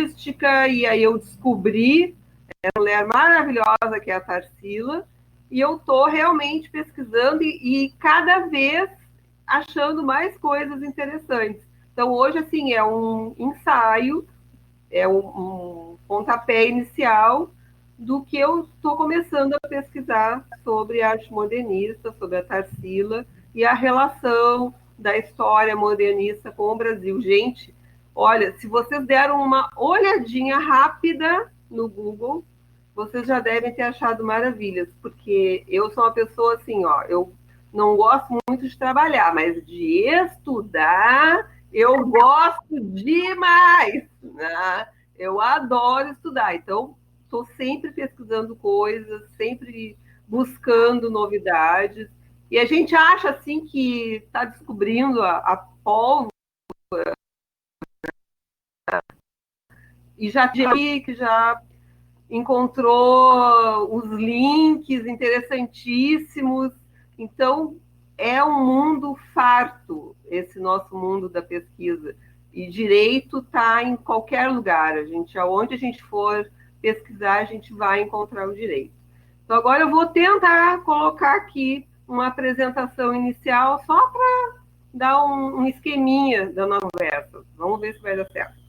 artística, e aí eu descobri essa mulher maravilhosa que é a Tarsila, e eu estou realmente pesquisando e cada vez achando mais coisas interessantes. Então, hoje, assim, é um ensaio, é um pontapé inicial do que eu estou começando a pesquisar sobre arte modernista, sobre a Tarsila e a relação da história modernista com o Brasil. Gente, olha, se vocês deram uma olhadinha rápida no Google, vocês já devem ter achado maravilhas, porque eu sou uma pessoa assim, ó, eu não gosto muito de trabalhar, mas de estudar eu gosto demais, né? Eu adoro estudar, então estou sempre pesquisando coisas, sempre buscando novidades. E a gente acha assim que está descobrindo a pólvora e já que já encontrou os links interessantíssimos. Então, é um mundo farto, esse nosso mundo da pesquisa. E direito está em qualquer lugar. Aonde a gente for pesquisar, a gente vai encontrar o direito. Então, agora eu vou tentar colocar aqui uma apresentação inicial só para dar um esqueminha da nossa conversa. Vamos ver se vai dar certo.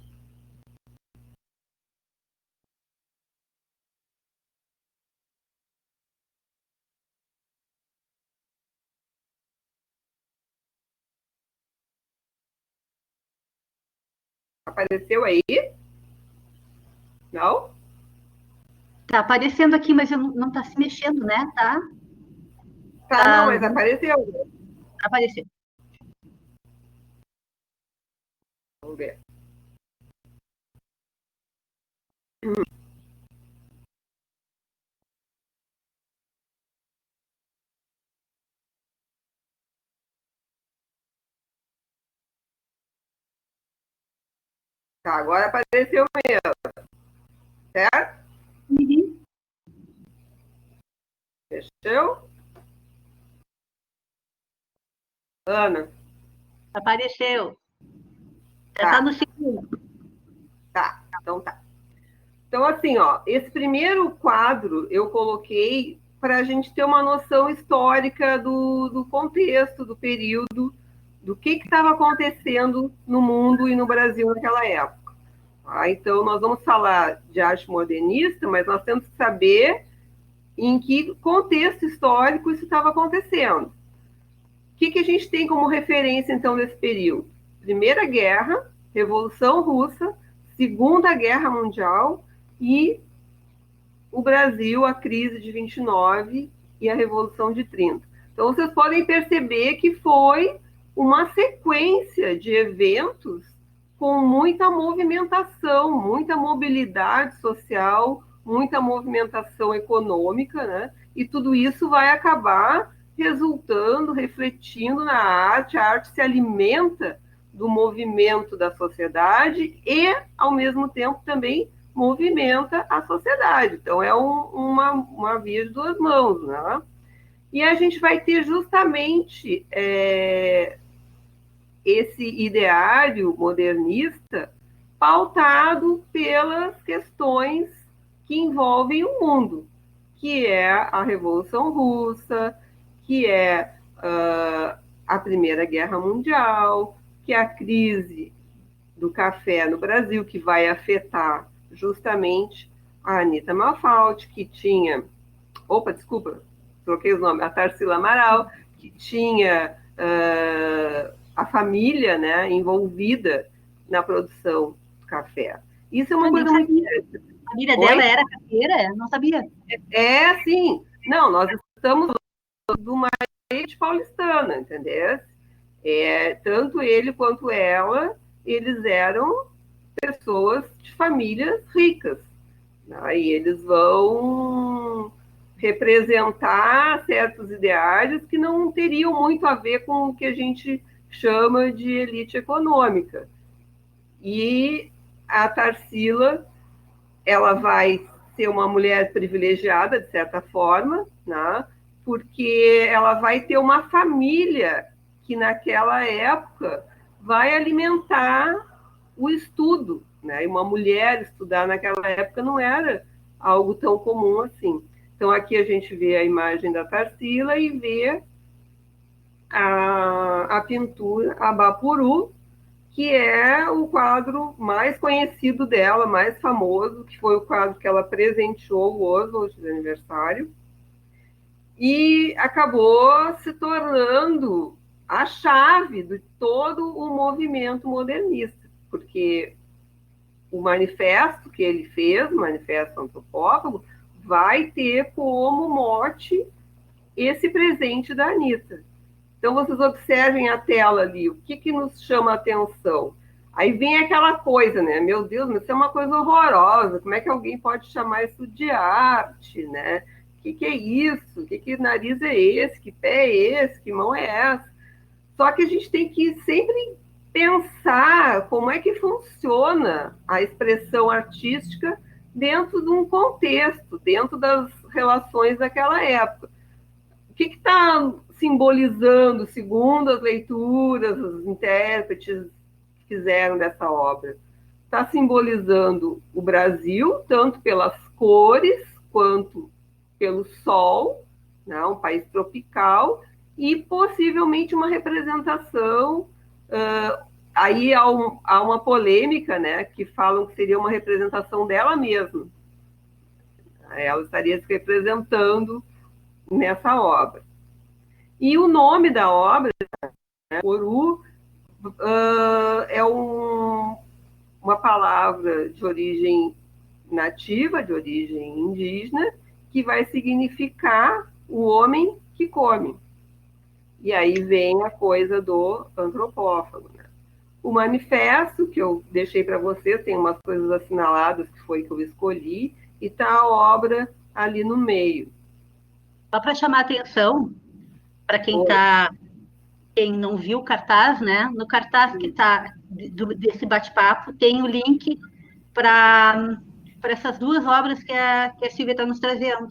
Apareceu aí? Não? Tá aparecendo aqui, mas não está se mexendo, né? Tá, não, mas apareceu. Apareceu. Vamos ver. Tá, agora apareceu mesmo. Certo? Uhum. Fechou? Ana? Apareceu. Já Tá. está no segundo. Tá, então tá. Então, assim, ó, esse primeiro quadro eu coloquei para a gente ter uma noção histórica do contexto, do período, do que estava acontecendo no mundo e no Brasil naquela época. Tá? Então, nós vamos falar de arte modernista, mas nós temos que saber em que contexto histórico isso estava acontecendo. O que a gente tem como referência, então, desse período? Primeira Guerra, Revolução Russa, Segunda Guerra Mundial e o Brasil, a crise de 29 e a Revolução de 30. Então, vocês podem perceber que foi uma sequência de eventos com muita movimentação, muita mobilidade social, muita movimentação econômica, né? E tudo isso vai acabar resultando, refletindo na arte. A arte se alimenta do movimento da sociedade e, ao mesmo tempo, também movimenta a sociedade. Então, é uma via de duas mãos, né? E a gente vai ter justamente esse ideário modernista pautado pelas questões que envolvem o mundo, que é a Revolução Russa, que é a Primeira Guerra Mundial, que é a crise do café no Brasil, que vai afetar justamente a Anitta Malfatti, que tinha... Opa, desculpa, troquei os nomes. A Tarsila Amaral, que tinha a família, né, envolvida na produção do café. Isso é uma coisa muito interessante. A família dela era cafeira? Não sabia. Sim. Não, nós estamos de uma rede paulistana, entendeu? Tanto ele quanto ela, eles eram pessoas de famílias ricas. Né? E eles vão representar certos ideais que não teriam muito a ver com o que a gente chama de elite econômica. E a Tarsila, ela vai ser uma mulher privilegiada, de certa forma, né? Porque ela vai ter uma família que, naquela época, vai alimentar o estudo né? E uma mulher estudar naquela época não era algo tão comum assim. Então, aqui a gente vê a imagem da Tarsila e vê a pintura Abapuru, que é o quadro mais conhecido dela, mais famoso, que foi o quadro que ela presenteou o Oswald de aniversário, e acabou se tornando a chave de todo o movimento modernista, porque o manifesto que ele fez, o Manifesto Antropófago, vai ter como mote esse presente da Anitta. Então, vocês observem a tela ali, o que nos chama a atenção? Aí vem aquela coisa, né? Meu Deus, mas isso é uma coisa horrorosa, como é que alguém pode chamar isso de arte, né? O que é isso? Que nariz é esse? Que pé é esse? Que mão é essa? Só que a gente tem que sempre pensar como é que funciona a expressão artística dentro de um contexto, dentro das relações daquela época. O que está simbolizando, segundo as leituras, os intérpretes que fizeram dessa obra? Está simbolizando o Brasil, tanto pelas cores, quanto pelo sol, né, um país tropical, e possivelmente uma representação. Aí há uma polêmica, né, que falam que seria uma representação dela mesma. Ela estaria se representando nessa obra. E o nome da obra, né, Oru, é uma palavra de origem nativa, de origem indígena, que vai significar o homem que come. E aí vem a coisa do antropófago, né? O manifesto, que eu deixei para vocês, tem umas coisas assinaladas que foi que eu escolhi, e está a obra ali no meio. Só para chamar a atenção, para quem não viu o cartaz, né? No cartaz que está desse bate-papo, tem o link para essas duas obras que a Silvia está nos trazendo.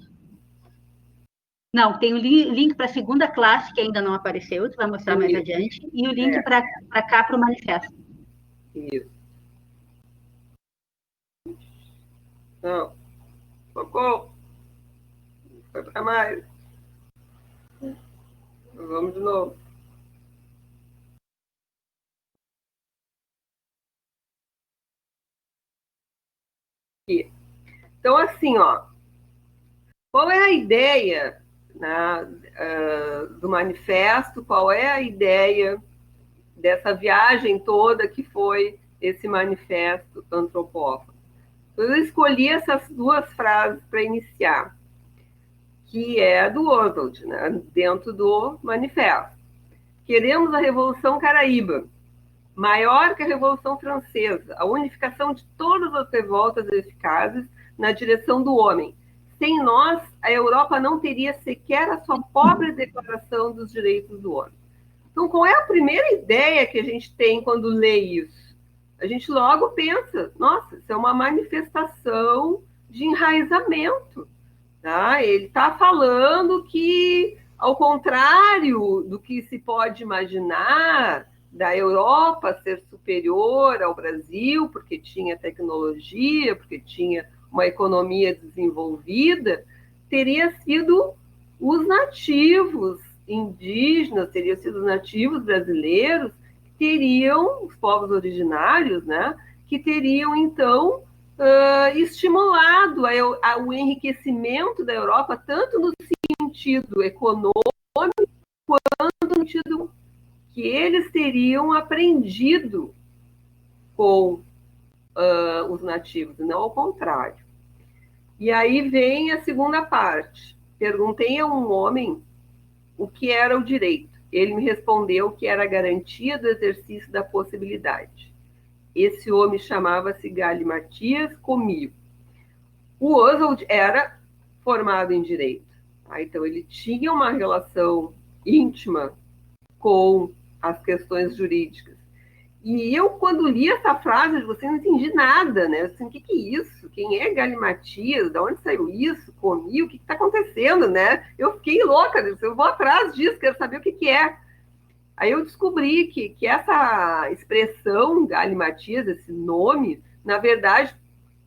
Não, tem o link para a segunda classe, que ainda não apareceu, tu vai mostrar mais adiante, e o link para cá, para o manifesto. Isso. Não. Socorro. Foi para mais. Vamos de novo. Aqui. Então, assim, ó, qual é a ideia, né, do manifesto? Qual é a ideia dessa viagem toda que foi esse manifesto antropófago? Eu escolhi essas duas frases para iniciar, que é do Oswald, né, dentro do manifesto. Queremos a Revolução Caraíba, maior que a Revolução Francesa, a unificação de todas as revoltas eficazes na direção do homem. Sem nós, a Europa não teria sequer a sua pobre declaração dos direitos do homem. Então, qual é a primeira ideia que a gente tem quando lê isso? A gente logo pensa, nossa, isso é uma manifestação de enraizamento. Tá? Ele está falando que, ao contrário do que se pode imaginar, da Europa ser superior ao Brasil, porque tinha tecnologia, porque tinha uma economia desenvolvida, teria sido os nativos indígenas, teriam sido os nativos brasileiros, que teriam, os povos originários, né, que teriam, então, estimulado o enriquecimento da Europa, tanto no sentido econômico, quanto no sentido que eles teriam aprendido com os nativos, não ao contrário. E aí vem a segunda parte. Perguntei a um homem o que era o direito. Ele me respondeu que era a garantia do exercício da possibilidade. Esse homem chamava-se Galimatias Comio. O Oswald era formado em direito. Então, ele tinha uma relação íntima com as questões jurídicas. E eu, quando li essa frase, você não entendi nada, né? Assim, o que é isso? Quem é Galimatias? De onde saiu isso? Comi? O que está acontecendo, né? Eu fiquei louca, eu vou atrás disso, quero saber o que é. Aí eu descobri que essa expressão Galimatias, esse nome, na verdade,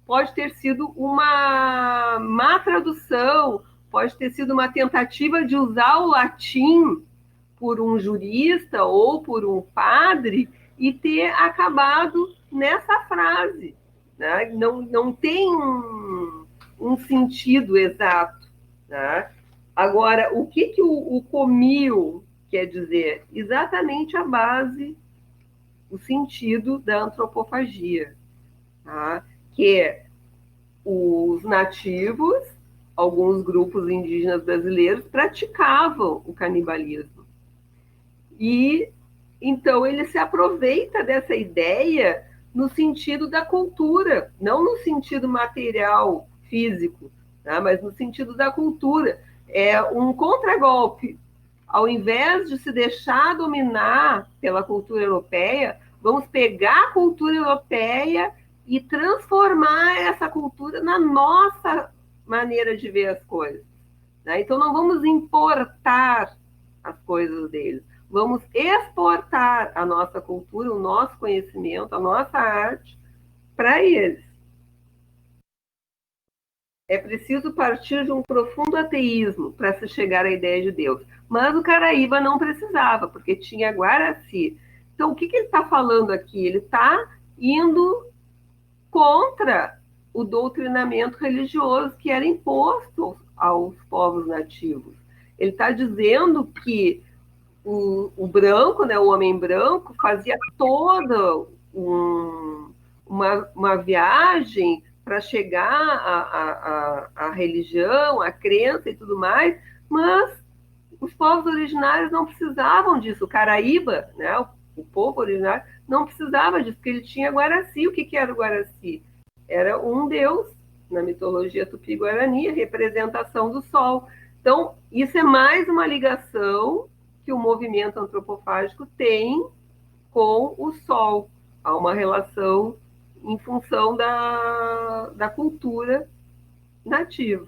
pode ter sido uma má tradução, pode ter sido uma tentativa de usar o latim por um jurista ou por um padre e ter acabado nessa frase. Né? Não tem um sentido exato. Né? Agora, o que o comil quer dizer? Exatamente a base, o sentido da antropofagia. Tá? Que os nativos, alguns grupos indígenas brasileiros, praticavam o canibalismo. E então ele se aproveita dessa ideia no sentido da cultura, não no sentido material, físico, tá? Mas no sentido da cultura. É um contragolpe. Ao invés de se deixar dominar pela cultura europeia, vamos pegar a cultura europeia e transformar essa cultura na nossa maneira de ver as coisas. Né? Então, não vamos importar as coisas deles, vamos exportar a nossa cultura, o nosso conhecimento, a nossa arte para eles. É preciso partir de um profundo ateísmo para se chegar à ideia de Deus. Mas o Caraíba não precisava, porque tinha Guaraci. Então, o que ele está falando aqui? Ele está indo contra o doutrinamento religioso que era imposto aos povos nativos. Ele está dizendo que o branco, né, o homem branco, fazia toda uma viagem para chegar à religião, à crença e tudo mais, mas os povos originários não precisavam disso. O Caraíba, né, o povo originário, não precisava disso, porque ele tinha Guaraci. O que era o Guaraci? Era um deus, na mitologia tupi-guarani, a representação do sol. Então, isso é mais uma ligação que o movimento antropofágico tem com o sol. Há uma relação em função da cultura nativa.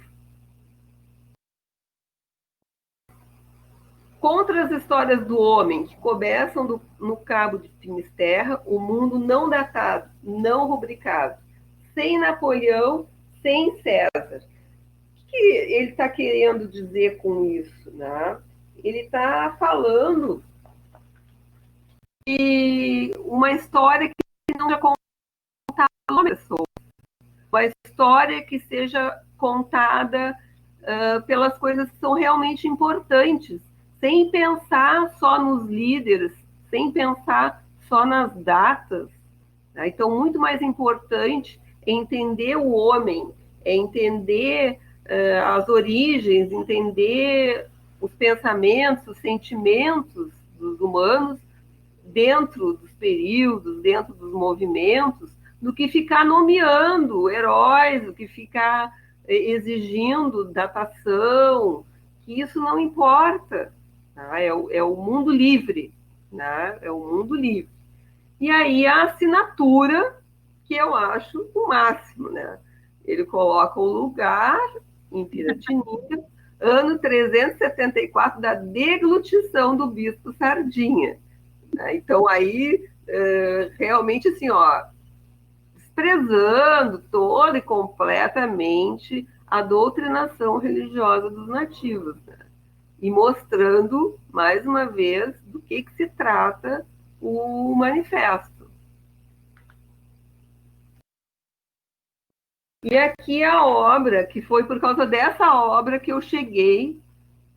Contra as histórias do homem que começam no cabo de Finisterra, o mundo não datado, não rubricado, sem Napoleão, sem César. O que ele está querendo dizer com isso? Né? Ele está falando de uma história que não é contada pela pessoa, uma história que seja contada pelas coisas que são realmente importantes, sem pensar só nos líderes, sem pensar só nas datas. Né? Então, muito mais importante é entender o homem, é entender as origens, entender os pensamentos, os sentimentos dos humanos dentro dos períodos, dentro dos movimentos, do que ficar nomeando heróis, do que ficar exigindo datação, que isso não importa. Tá? É o mundo livre. Né? É o mundo livre. E aí a assinatura, que eu acho o máximo. Né? Ele coloca o lugar em Piratininga, ano 374 da deglutição do bispo Sardinha. Então, aí, realmente, assim, ó, desprezando toda e completamente a doutrinação religiosa dos nativos, né? E mostrando, mais uma vez, do que se trata o manifesto. E aqui a obra, que foi por causa dessa obra que eu cheguei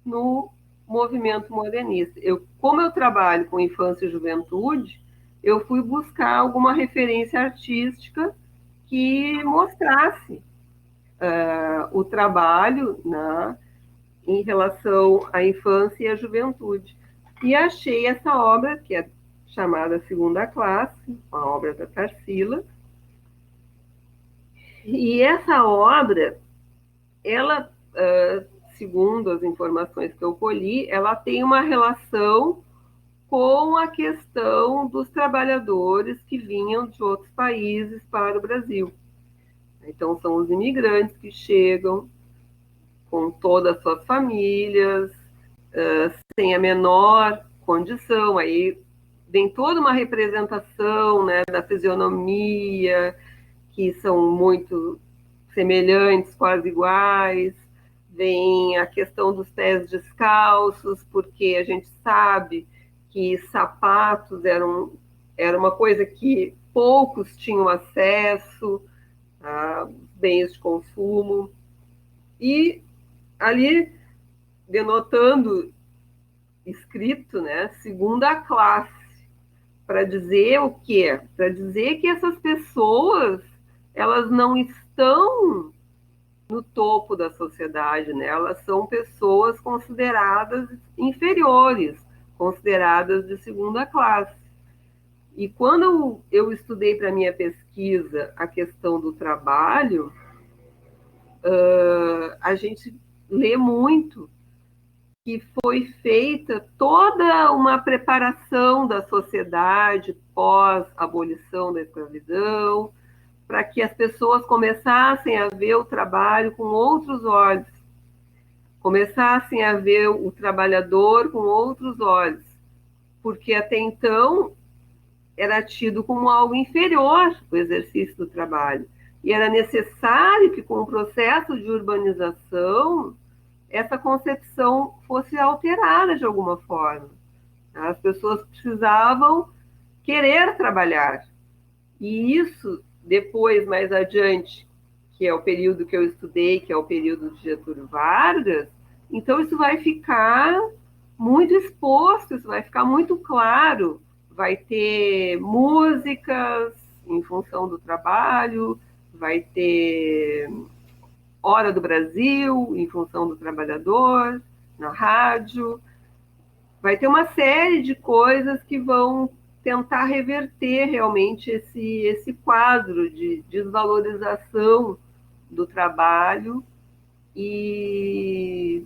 no movimento modernista. Como eu trabalho com infância e juventude, eu fui buscar alguma referência artística que mostrasse o trabalho, né, em relação à infância e à juventude. E achei essa obra, que é chamada Segunda Classe, uma obra da Tarsila. E essa obra, ela, segundo as informações que eu colhi, ela tem uma relação com a questão dos trabalhadores que vinham de outros países para o Brasil. Então, são os imigrantes que chegam com todas as suas famílias, sem a menor condição. Aí vem toda uma representação, né, da fisionomia, que são muito semelhantes, quase iguais. Vem a questão dos pés descalços, porque a gente sabe que sapatos era uma coisa que poucos tinham acesso a bens de consumo. E ali, denotando escrito, né, segunda classe, para dizer o quê? Para dizer que essas pessoas, elas não estão no topo da sociedade, né? Elas são pessoas consideradas inferiores, consideradas de segunda classe. E quando eu estudei para minha pesquisa a questão do trabalho, a gente lê muito que foi feita toda uma preparação da sociedade pós-abolição da escravidão, para que as pessoas começassem a ver o trabalho com outros olhos, começassem a ver o trabalhador com outros olhos, porque até então era tido como algo inferior o exercício do trabalho. E era necessário que, com o processo de urbanização, essa concepção fosse alterada de alguma forma. As pessoas precisavam querer trabalhar. E isso, depois, mais adiante, que é o período que eu estudei, que é o período de Getúlio Vargas, então isso vai ficar muito exposto, isso vai ficar muito claro. Vai ter músicas em função do trabalho, vai ter Hora do Brasil, em função do trabalhador, na rádio. Vai ter uma série de coisas que vão tentar reverter realmente esse quadro de desvalorização do trabalho, e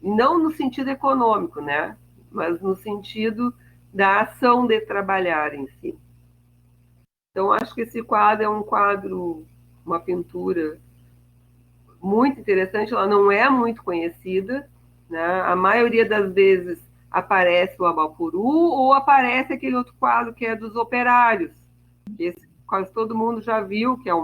não no sentido econômico, né? Mas no sentido da ação de trabalhar em si. Então, acho que esse quadro é um quadro, uma pintura muito interessante, ela não é muito conhecida, né? A maioria das vezes aparece o Abapuru ou aparece aquele outro quadro que é dos operários, que esse, quase todo mundo já viu, que é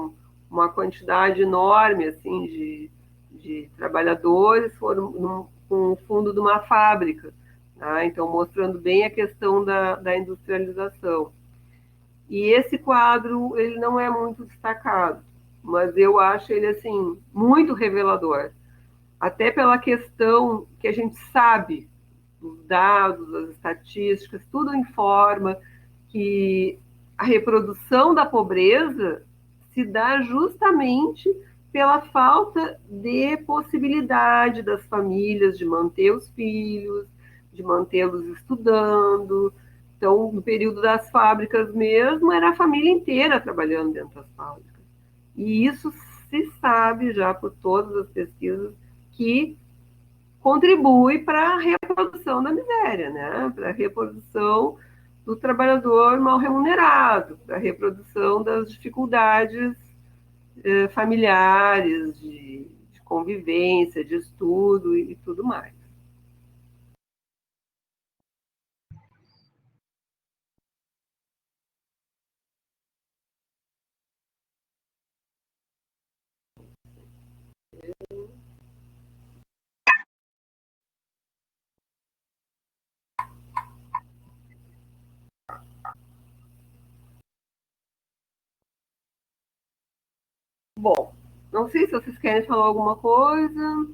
uma quantidade enorme assim, de trabalhadores foram com o fundo de uma fábrica, tá? Então mostrando bem a questão da industrialização. E esse quadro ele não é muito destacado, mas eu acho ele assim muito revelador, até pela questão que a gente sabe, os dados, as estatísticas, tudo informa que a reprodução da pobreza se dá justamente pela falta de possibilidade das famílias de manter os filhos, de mantê-los estudando. Então, no período das fábricas mesmo, era a família inteira trabalhando dentro das fábricas. E isso se sabe já por todas as pesquisas que contribui para a reprodução da miséria, né? Para a reprodução do trabalhador mal remunerado, para a reprodução das dificuldades familiares, de convivência, de estudo e tudo mais. Bom, não sei se vocês querem falar alguma coisa.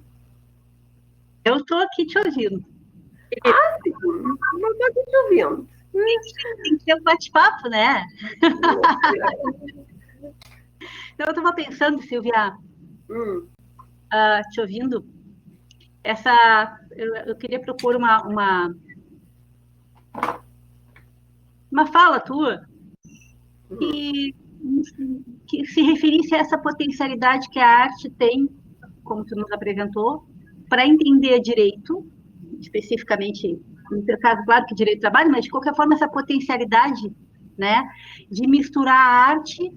Eu estou aqui te ouvindo. Ah, sim, eu estou aqui te ouvindo. Tem que ter um bate-papo, né? Então, eu estava pensando, Silvia, te ouvindo, eu queria propor uma fala tua que, que se referisse a essa potencialidade que a arte tem, como tu nos apresentou, para entender direito, especificamente, no teu caso, claro que direito do trabalho, mas de qualquer forma essa potencialidade, né, de misturar a arte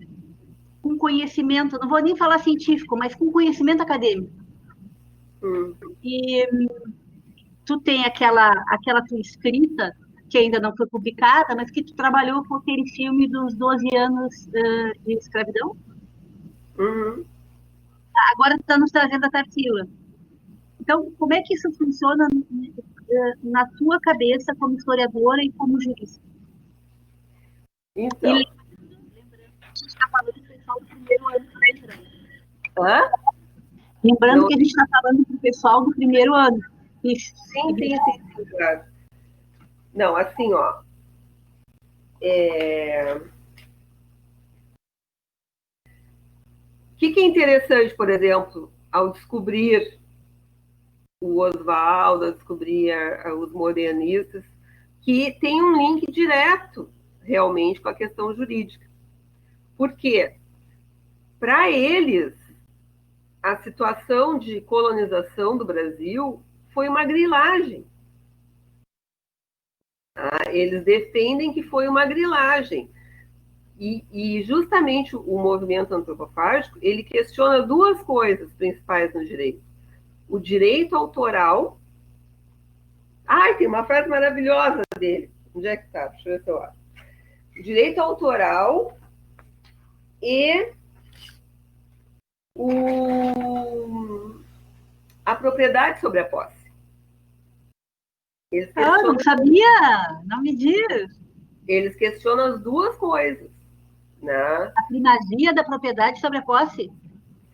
com conhecimento, não vou nem falar científico, mas com conhecimento acadêmico. E tu tem aquela tua escrita que ainda não foi publicada, mas que tu trabalhou com aquele filme dos 12 anos de escravidão. Uhum. Agora tu está nos trazendo a Tarsila. Então, como é que isso funciona na tua cabeça como historiadora e como jurista? Então. Lembrando que a gente está falando do pessoal do primeiro ano, né? Hã? Lembrando Não, que a gente está falando para o pessoal do primeiro ano. Isso. sim, claro. Não, assim, ó. O que é interessante, por exemplo, ao descobrir o Oswaldo, ao descobrir os modernistas, que tem um link direto, realmente, com a questão jurídica. Por quê? Para eles, a situação de colonização do Brasil foi uma grilagem. Tá? Eles defendem que foi uma grilagem. E justamente o movimento antropofágico, ele questiona duas coisas principais no direito. O direito autoral. Ai, tem uma frase maravilhosa dele. Onde é que está? Deixa eu ver se eu acho. Direito autoral e a propriedade sobre a posse. Não sabia! Não me diz! Eles questionam as duas coisas. Né? A primazia da propriedade sobre a posse?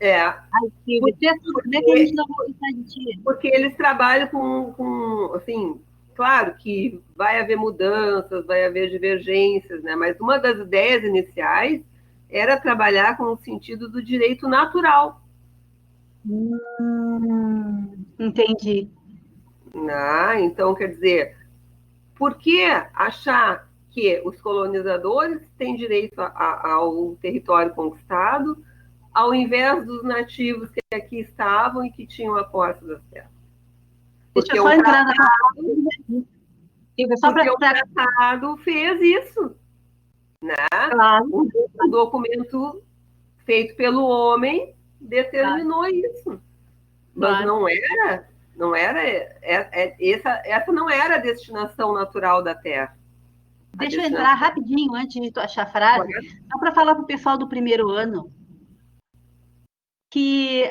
Ai, Silvia, como é que a gente não vai pensar de ti? Porque eles trabalham com, assim, claro que vai haver mudanças, vai haver divergências, né? Mas uma das ideias iniciais era trabalhar com o sentido do direito natural. Entendi. Então, quer dizer, por que achar que os colonizadores têm direito ao território conquistado, ao invés dos nativos que aqui estavam e que tinham a posse das terras? Deixa eu só entrar na... Porque o tratado fez isso, né? Claro. O documento feito pelo homem determinou isso. Mas não era essa não era a destinação natural da Terra. Deixa eu entrar rapidinho antes de tu achar a frase, só para falar para o pessoal do primeiro ano que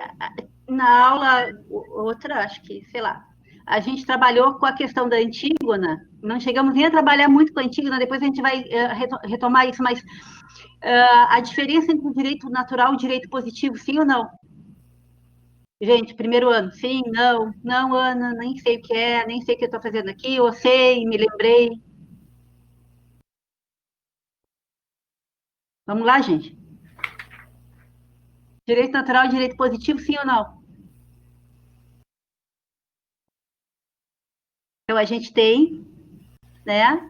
na aula outra, acho que, sei lá, a gente trabalhou com a questão da Antígona, não chegamos nem a trabalhar muito com a Antígona, depois a gente vai retomar isso, mas a diferença entre o direito natural e o direito positivo, sim ou não? Gente, primeiro ano, sim, não, Ana, nem sei o que é, nem sei o que eu estou fazendo aqui, eu sei, me lembrei. Vamos lá, gente. Direito natural e direito positivo, sim ou não? Então, a gente tem, né?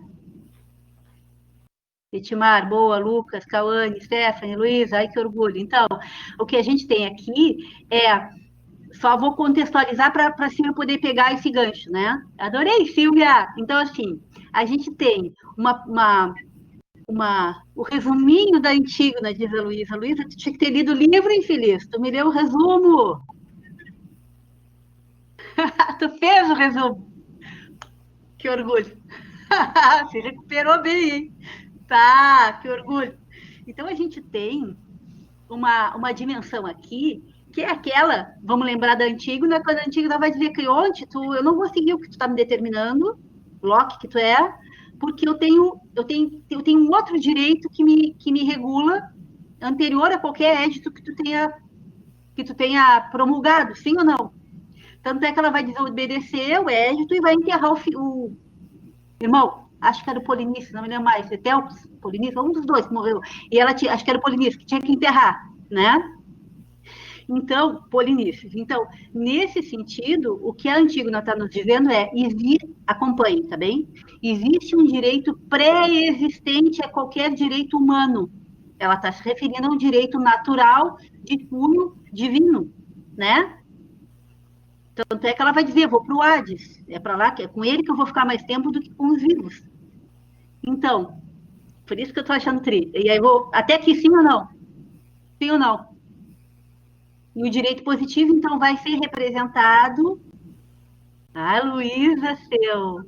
Itimar, Boa, Lucas, Cauane, Stephanie, Luísa, ai que orgulho. Então, o que a gente tem aqui é... Só vou contextualizar para a Silvia poder pegar esse gancho, né? Adorei, Silvia! Então, assim, a gente tem o resuminho da Antígona, diz a Luísa. Luísa, tu tinha que ter lido o livro, infeliz. Tu me leu o resumo. Tu fez o resumo. Que orgulho. Se recuperou bem, hein? Tá, que orgulho. Então, a gente tem uma dimensão aqui, que é aquela, vamos lembrar da Antígona, quando a Antígona vai dizer, Creonte, eu não vou seguir o que tu está me determinando, Locke que tu é, porque eu tenho um outro direito que me regula, anterior a qualquer édito que tu tenha promulgado, sim ou não? Tanto é que ela vai desobedecer o édito e vai enterrar o irmão, acho que era o Polinice, não me lembro mais, Etelpis, Polinice, um dos dois que morreu, e ela, acho que era o Polinice, que tinha que enterrar, né? Então, Polinices. Então, nesse sentido, o que a Antígona está nos dizendo é, acompanhe, tá bem? Existe um direito pré-existente a qualquer direito humano. Ela está se referindo a um direito natural de cunho divino, né? Tanto é que ela vai dizer, vou para o Hades, é para lá, que é com ele que eu vou ficar mais tempo do que com os vivos. Então, por isso que eu estou achando tri. E aí até aqui, sim ou não? Sim ou não? E o direito positivo, então, vai ser representado... Ah, Luísa, seu...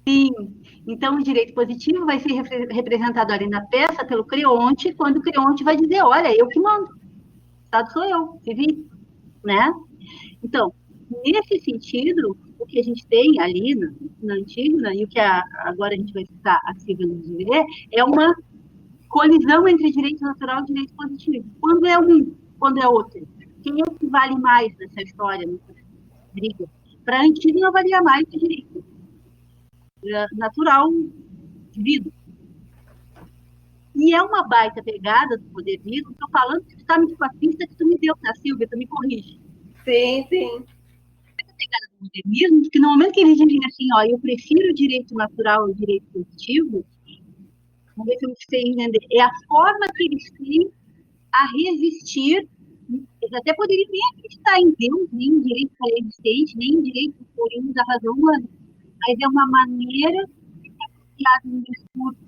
Sim. Então, o direito positivo vai ser representado ali na peça pelo creonte, quando o creonte vai dizer, olha, eu que mando, o Estado sou eu, se vire, né? Então, nesse sentido, o que a gente tem ali na Antígona, e o que agora a gente vai citar a Silvia nos dizer, é uma colisão entre direito natural e direito positivo. Quando é um, quando é outro. Quem é o que vale mais nessa história, nessa briga? Para a Antígona, valia mais o direito natural vivo. E é uma baita pegada do poder vivo. Estou falando que tu está me com a pista que tu me deu, tá, Silvia? Tu me corrige. Sim, sim. Pegada do modernismo, porque no momento que eles dizem assim, ó, eu prefiro o direito natural ao direito positivo, vamos ver se eu sei entender, é a forma que eles têm a resistir. Eles até poderiam nem acreditar em Deus, nem em direito pré-existente, nem em direito oriundo da razão humana, mas é uma maneira de se apropriar de um discurso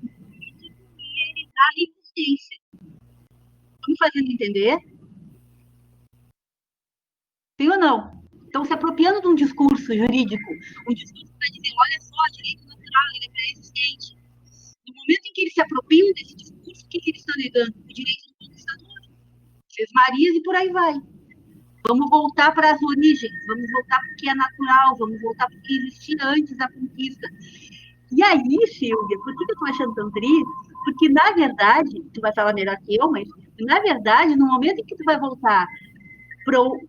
e ele dá resistência. Estou me fazendo entender? Sim ou não? Estão se apropriando de um discurso jurídico, um discurso para dizer, olha só, direito natural, ele é pré-existente. No momento em que eles se apropriam desse discurso, o que eles estão negando? O direito do conquistador, Três Marias e por aí vai. Vamos voltar para as origens, vamos voltar para o que é natural, vamos voltar para o que existia antes da conquista. E aí, Silvia, por que eu estou achando tão triste? Porque, na verdade, tu vai falar melhor que eu, mas, na verdade, no momento em que tu vai voltar para o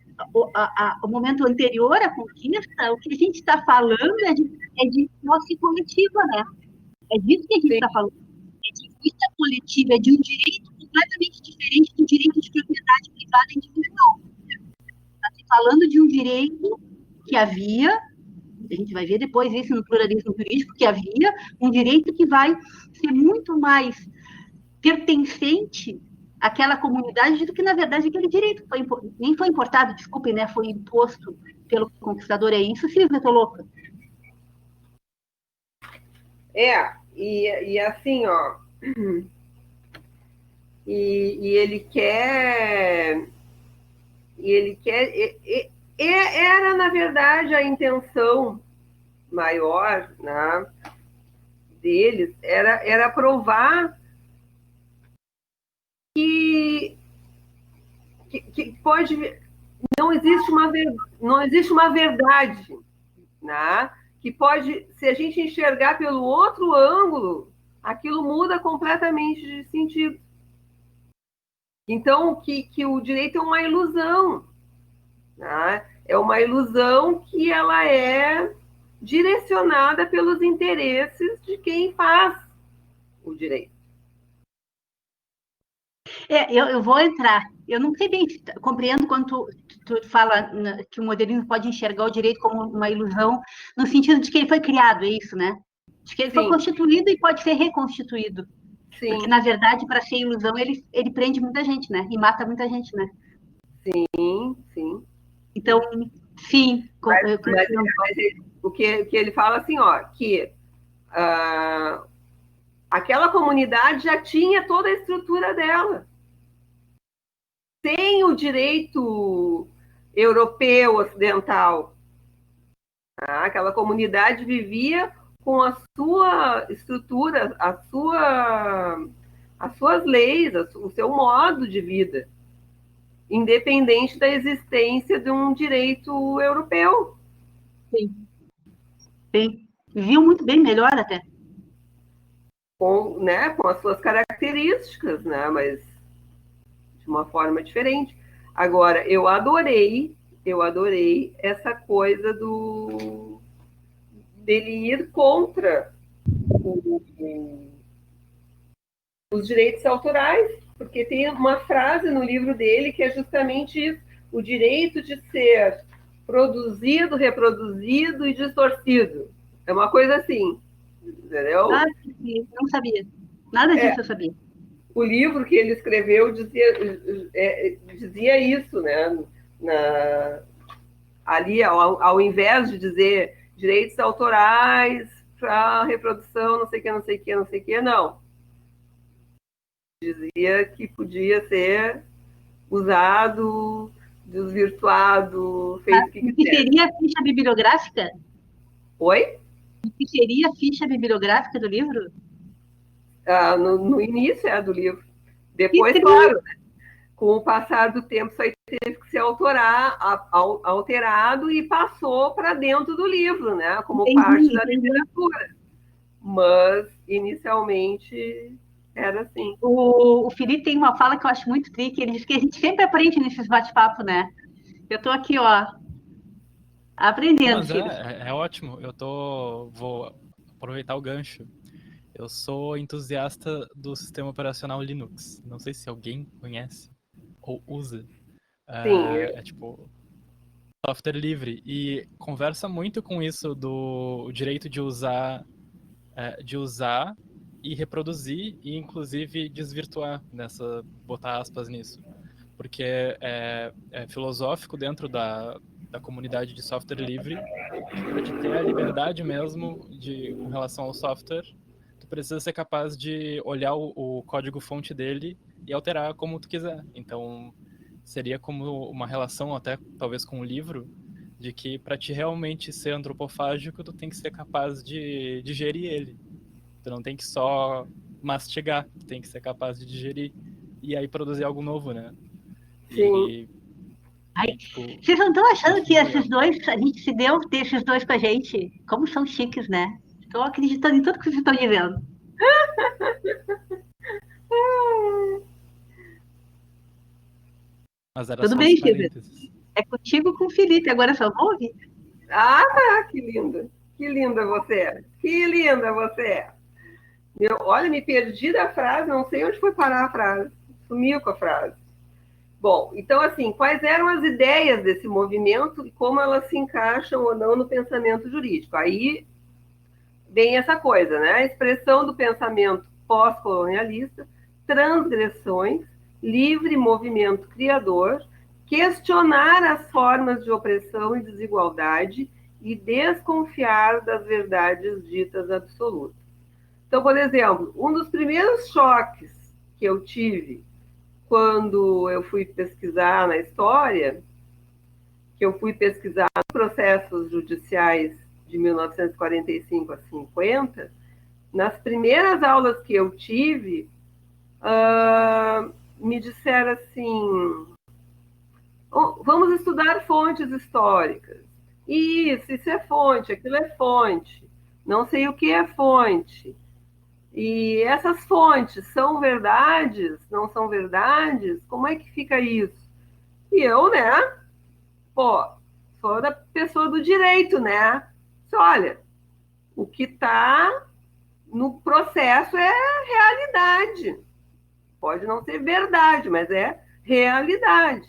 momento anterior à conquista, o que a gente está falando é de posse coletiva, né? É disso que a gente está falando. É de vida coletiva, é de um direito completamente diferente do direito de propriedade privada individual. Está se falando de um direito que havia, a gente vai ver depois isso no pluralismo jurídico, que havia um direito que vai ser muito mais pertencente àquela comunidade do que, na verdade, aquele direito nem foi importado, desculpem, né? Foi imposto pelo conquistador. É isso, Silvia? Estou louca. E assim, ó, e ele quer, era, na verdade, a intenção maior, né, deles, era provar que pode, não existe uma verdade, né, que pode, se a gente enxergar pelo outro ângulo, aquilo muda completamente de sentido. Então, que o direito é uma ilusão, né? É uma ilusão que ela é direcionada pelos interesses de quem faz o direito. Eu vou entrar. Eu não sei bem, compreendo quando tu fala que o modernismo pode enxergar o direito como uma ilusão, no sentido de que ele foi criado, é isso, né? De que ele foi constituído e pode ser reconstituído. Sim. Porque, na verdade, para ser ilusão, ele prende muita gente, né? E mata muita gente, né? Sim, sim. Então, sim. Mas o que ele fala assim, ó, que aquela comunidade já tinha toda a estrutura dela. Sem o direito europeu, ocidental. Aquela comunidade vivia com a sua estrutura, as suas leis, o seu modo de vida, independente da existência de um direito europeu. Sim. Sim. Viu muito bem, melhor até. Com as suas características, né? Mas de uma forma diferente. Agora, eu adorei essa coisa dele ir contra os direitos autorais, porque tem uma frase no livro dele que é justamente isso: o direito de ser produzido, reproduzido e distorcido. É uma coisa assim, entendeu? Ah, sim, não sabia. Nada disso eu sabia. O livro que ele escreveu dizia isso, né? Ali, ao invés de dizer direitos autorais para reprodução, não sei o que, não. Dizia que podia ser usado, desvirtuado, feito o que quiser. Que seria a ficha bibliográfica? Oi? O que seria a ficha bibliográfica do livro? No início do livro. Que Depois, incrível! claro, com o passar do tempo, isso aí teve que ser alterado e passou para dentro do livro, né? Como parte da Entendi. literatura. Mas, inicialmente, era assim. O Felipe tem uma fala que eu acho muito tricky. Ele diz que a gente sempre aprende nesses bate-papo, né? Eu tô aqui, ó, Não, aprendendo, mas filho. é ótimo. Vou aproveitar o gancho. Eu sou entusiasta do sistema operacional Linux. Não sei se alguém conhece ou usa. Sim, É tipo software livre e conversa muito com isso do direito de usar e reproduzir e inclusive desvirtuar botar aspas nisso, porque é filosófico dentro da comunidade de software livre que para te ter a liberdade mesmo com relação ao software, tu precisa ser capaz de olhar o código-fonte dele e alterar como tu quiser. Então, seria como uma relação até talvez com o livro, de que para te realmente ser antropofágico, tu tem que ser capaz de digerir ele. Tu não tem que só mastigar, tu tem que ser capaz de digerir e aí produzir algo novo, né? sim. E, Ai, tipo, vocês não estão achando que enfim, esses dois, a gente se deu ter esses dois com a gente? Como são chiques, né? Estou acreditando em tudo que vocês estão dizendo. mas era Tudo só bem, esse Silvia? parênteses. É contigo com o Felipe, agora só vou ouvir. Que linda. Que linda você. Que linda você. Olha, me perdi da frase, não sei onde foi parar a frase. Sumiu com a frase. Bom, então, assim, quais eram as ideias desse movimento e como elas se encaixam ou não no pensamento jurídico? Aí vem essa coisa, né? A expressão do pensamento pós-colonialista, transgressões, livre movimento criador, questionar as formas de opressão e desigualdade e desconfiar das verdades ditas absolutas. Então, por exemplo, um dos primeiros choques que eu tive quando eu fui pesquisar na história, que eu fui pesquisar processos judiciais de 1945 a 50, nas primeiras aulas que eu tive, me disseram assim: oh, vamos estudar fontes históricas. Isso é fonte, aquilo é fonte. Não sei o que é fonte. E essas fontes são verdades? Não são verdades? Como é que fica isso? E eu, né? Pô, sou da pessoa do direito, né? Olha, o que está no processo é realidade. Pode não ser verdade, mas é realidade.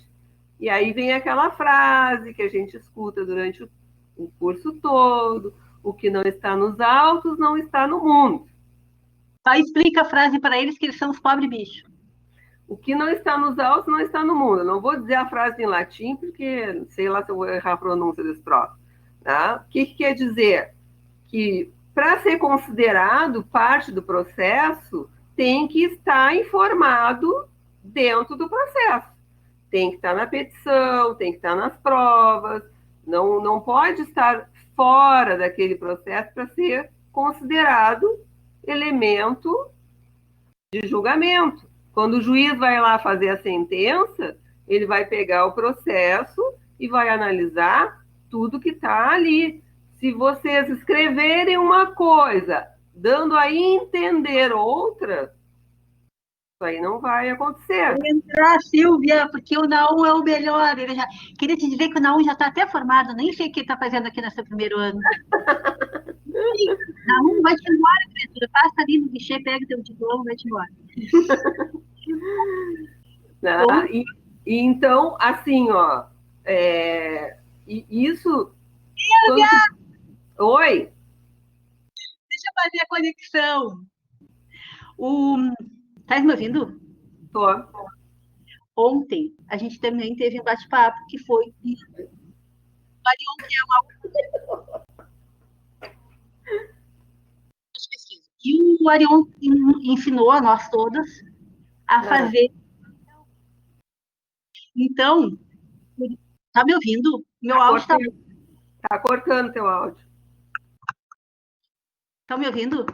E aí vem aquela frase que a gente escuta durante o curso todo: o que não está nos autos não está no mundo. Só explica a frase para eles que eles são os pobres bichos. O que não está nos autos não está no mundo. Eu não vou dizer a frase em latim, porque sei lá se eu vou errar a pronúncia desse troço. Tá? O que quer dizer? Que para ser considerado parte do processo, tem que estar informado dentro do processo. Tem que estar na petição, tem que estar nas provas, não pode estar fora daquele processo para ser considerado elemento de julgamento. Quando o juiz vai lá fazer a sentença, ele vai pegar o processo e vai analisar tudo que está ali. Se vocês escreverem uma coisa, dando a entender outra, isso aí não vai acontecer. Ah, Silvia, porque o Naum é o melhor. Ele já... Queria te dizer que o Naum já está até formado, nem sei o que ele está fazendo aqui nesse primeiro ano. Naum, vai-te embora, criatura. Passa ali no guichê, pega teu diploma, vai-te embora. Né? E então, assim, ó, isso. Quando... Oi? Deixa eu fazer a conexão. Tá me ouvindo? Tô. Ontem, a gente também teve um bate-papo que foi e o Arion ensinou a nós todas a fazer. Então, tá me ouvindo? Meu áudio está cortando teu áudio. Estão me ouvindo?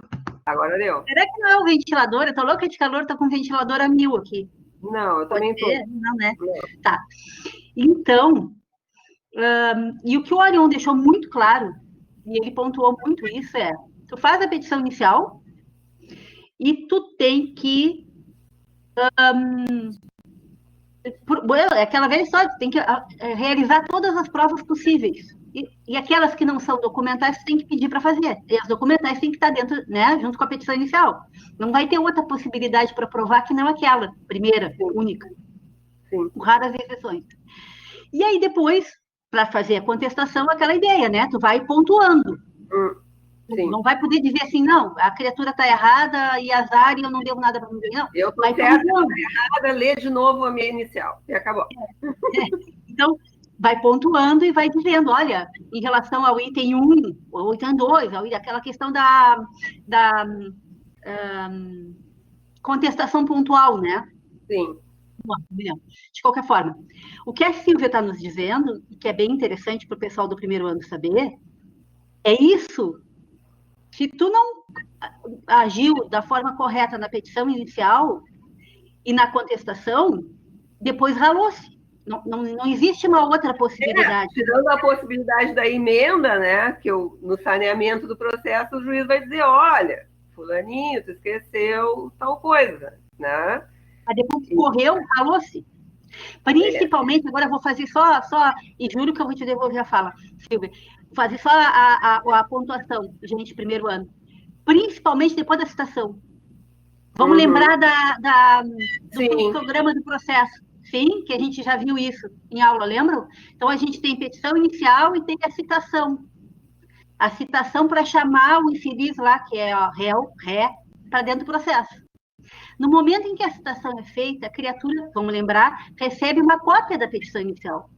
Agora deu. Será que não é o ventilador? Eu tô louca de calor, tô com o ventilador a 1000 aqui. Não, eu também tô. Não, né? Não. Tá. Então, e o que o Orion deixou muito claro, e ele pontuou muito isso, tu faz a petição inicial e tu tem que é aquela velha história, tu tem que realizar todas as provas possíveis. E aquelas que não são documentais, tu tem que pedir para fazer. E as documentais têm que estar dentro, né, junto com a petição inicial. Não vai ter outra possibilidade para provar que não aquela, primeira, Sim. única. Sim. Com raras exceções. E aí, depois, para fazer a contestação, aquela ideia, né? Tu vai pontuando. Sim. Não vai poder dizer assim, não, a criatura está errada e azar e eu não devo nada para ninguém, não. Eu vai estou certa, errada, lê de novo a minha inicial. E acabou. Então, vai pontuando e vai dizendo, olha, em relação ao item 1, ou item 2, aquela questão da contestação pontual, né? Sim. De qualquer forma, o que a Silvia está nos dizendo, e que é bem interessante para o pessoal do primeiro ano saber, é isso. Se tu não agiu da forma correta na petição inicial e na contestação, depois ralou-se. Não existe uma outra possibilidade. Tirando a possibilidade da emenda, né? Que no saneamento do processo o juiz vai dizer, olha, fulaninho, tu esqueceu tal coisa, né? Mas depois que correu, ralou-se. Principalmente, agora eu vou fazer só, e juro que eu vou te devolver a fala, Silvia, vou fazer só a pontuação, gente, primeiro ano. Principalmente depois da citação. Vamos lembrar do programa do processo. Sim, que a gente já viu isso em aula, lembram? Então, a gente tem petição inicial e tem a citação. A citação para chamar o infeliz lá, que é réu, ré, para dentro do processo. No momento em que a citação é feita, a criatura, vamos lembrar, recebe uma cópia da petição inicial.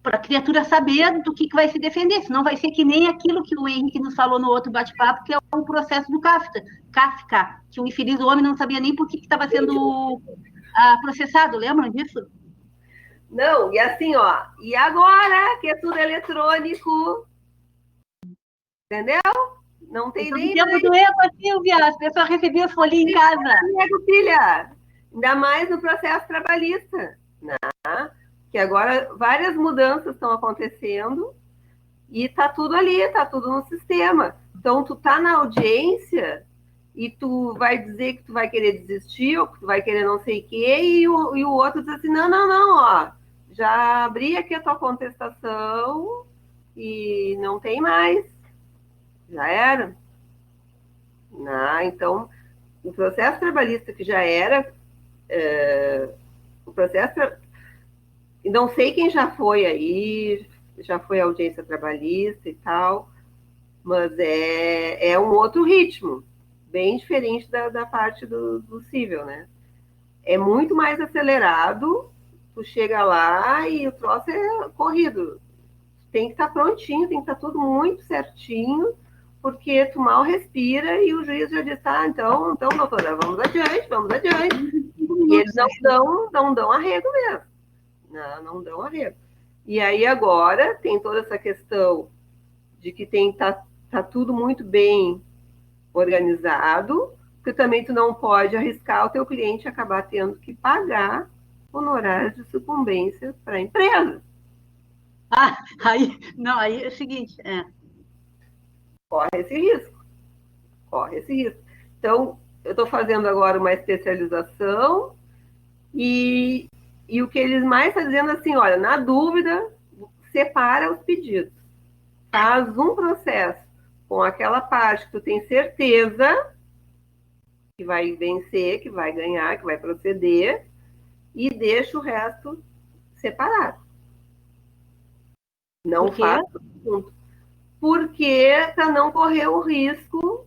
Para a criatura saber do que vai se defender, senão vai ser que nem aquilo que o Henrique nos falou no outro bate-papo, que é o processo do Kafka, que o infeliz homem não sabia nem por que estava sendo processado, lembram disso? Não, e assim, ó, e agora que é tudo eletrônico, entendeu? Não tem nem tempo mais... do erro, Silvia, as pessoas recebiam as folhinhas em casa. Filha, ainda mais no processo trabalhista, né? Que agora várias mudanças estão acontecendo e tá tudo ali, tá tudo no sistema. Então, tu tá na audiência e tu vai dizer que tu vai querer desistir ou que tu vai querer não sei o quê e o outro diz assim, não, ó, já abri aqui a tua contestação e não tem mais. Já era. Então, o processo trabalhista que já era, o processo... Não sei quem já foi aí, já foi à audiência trabalhista e tal, mas é um outro ritmo, bem diferente da parte do cível, né? É muito mais acelerado, tu chega lá e o troço é corrido. Tem que estar prontinho, tem que estar tudo muito certinho, porque tu mal respira e o juiz já diz, então, doutora, vamos adiante. E eles não dão arrego mesmo. Não dão arrego. E aí agora tem toda essa questão de que tá tudo muito bem organizado, porque também tu não pode arriscar o teu cliente acabar tendo que pagar honorários de sucumbência para a empresa. Aí é o seguinte, Corre esse risco. Então, eu estou fazendo agora uma especialização e o que eles mais estão dizendo assim, olha, na dúvida, separa os pedidos. Faz um processo com aquela parte que tu tem certeza que vai vencer, que vai ganhar, que vai proceder, e deixa o resto separado. Não faz junto. Porque para não correr o risco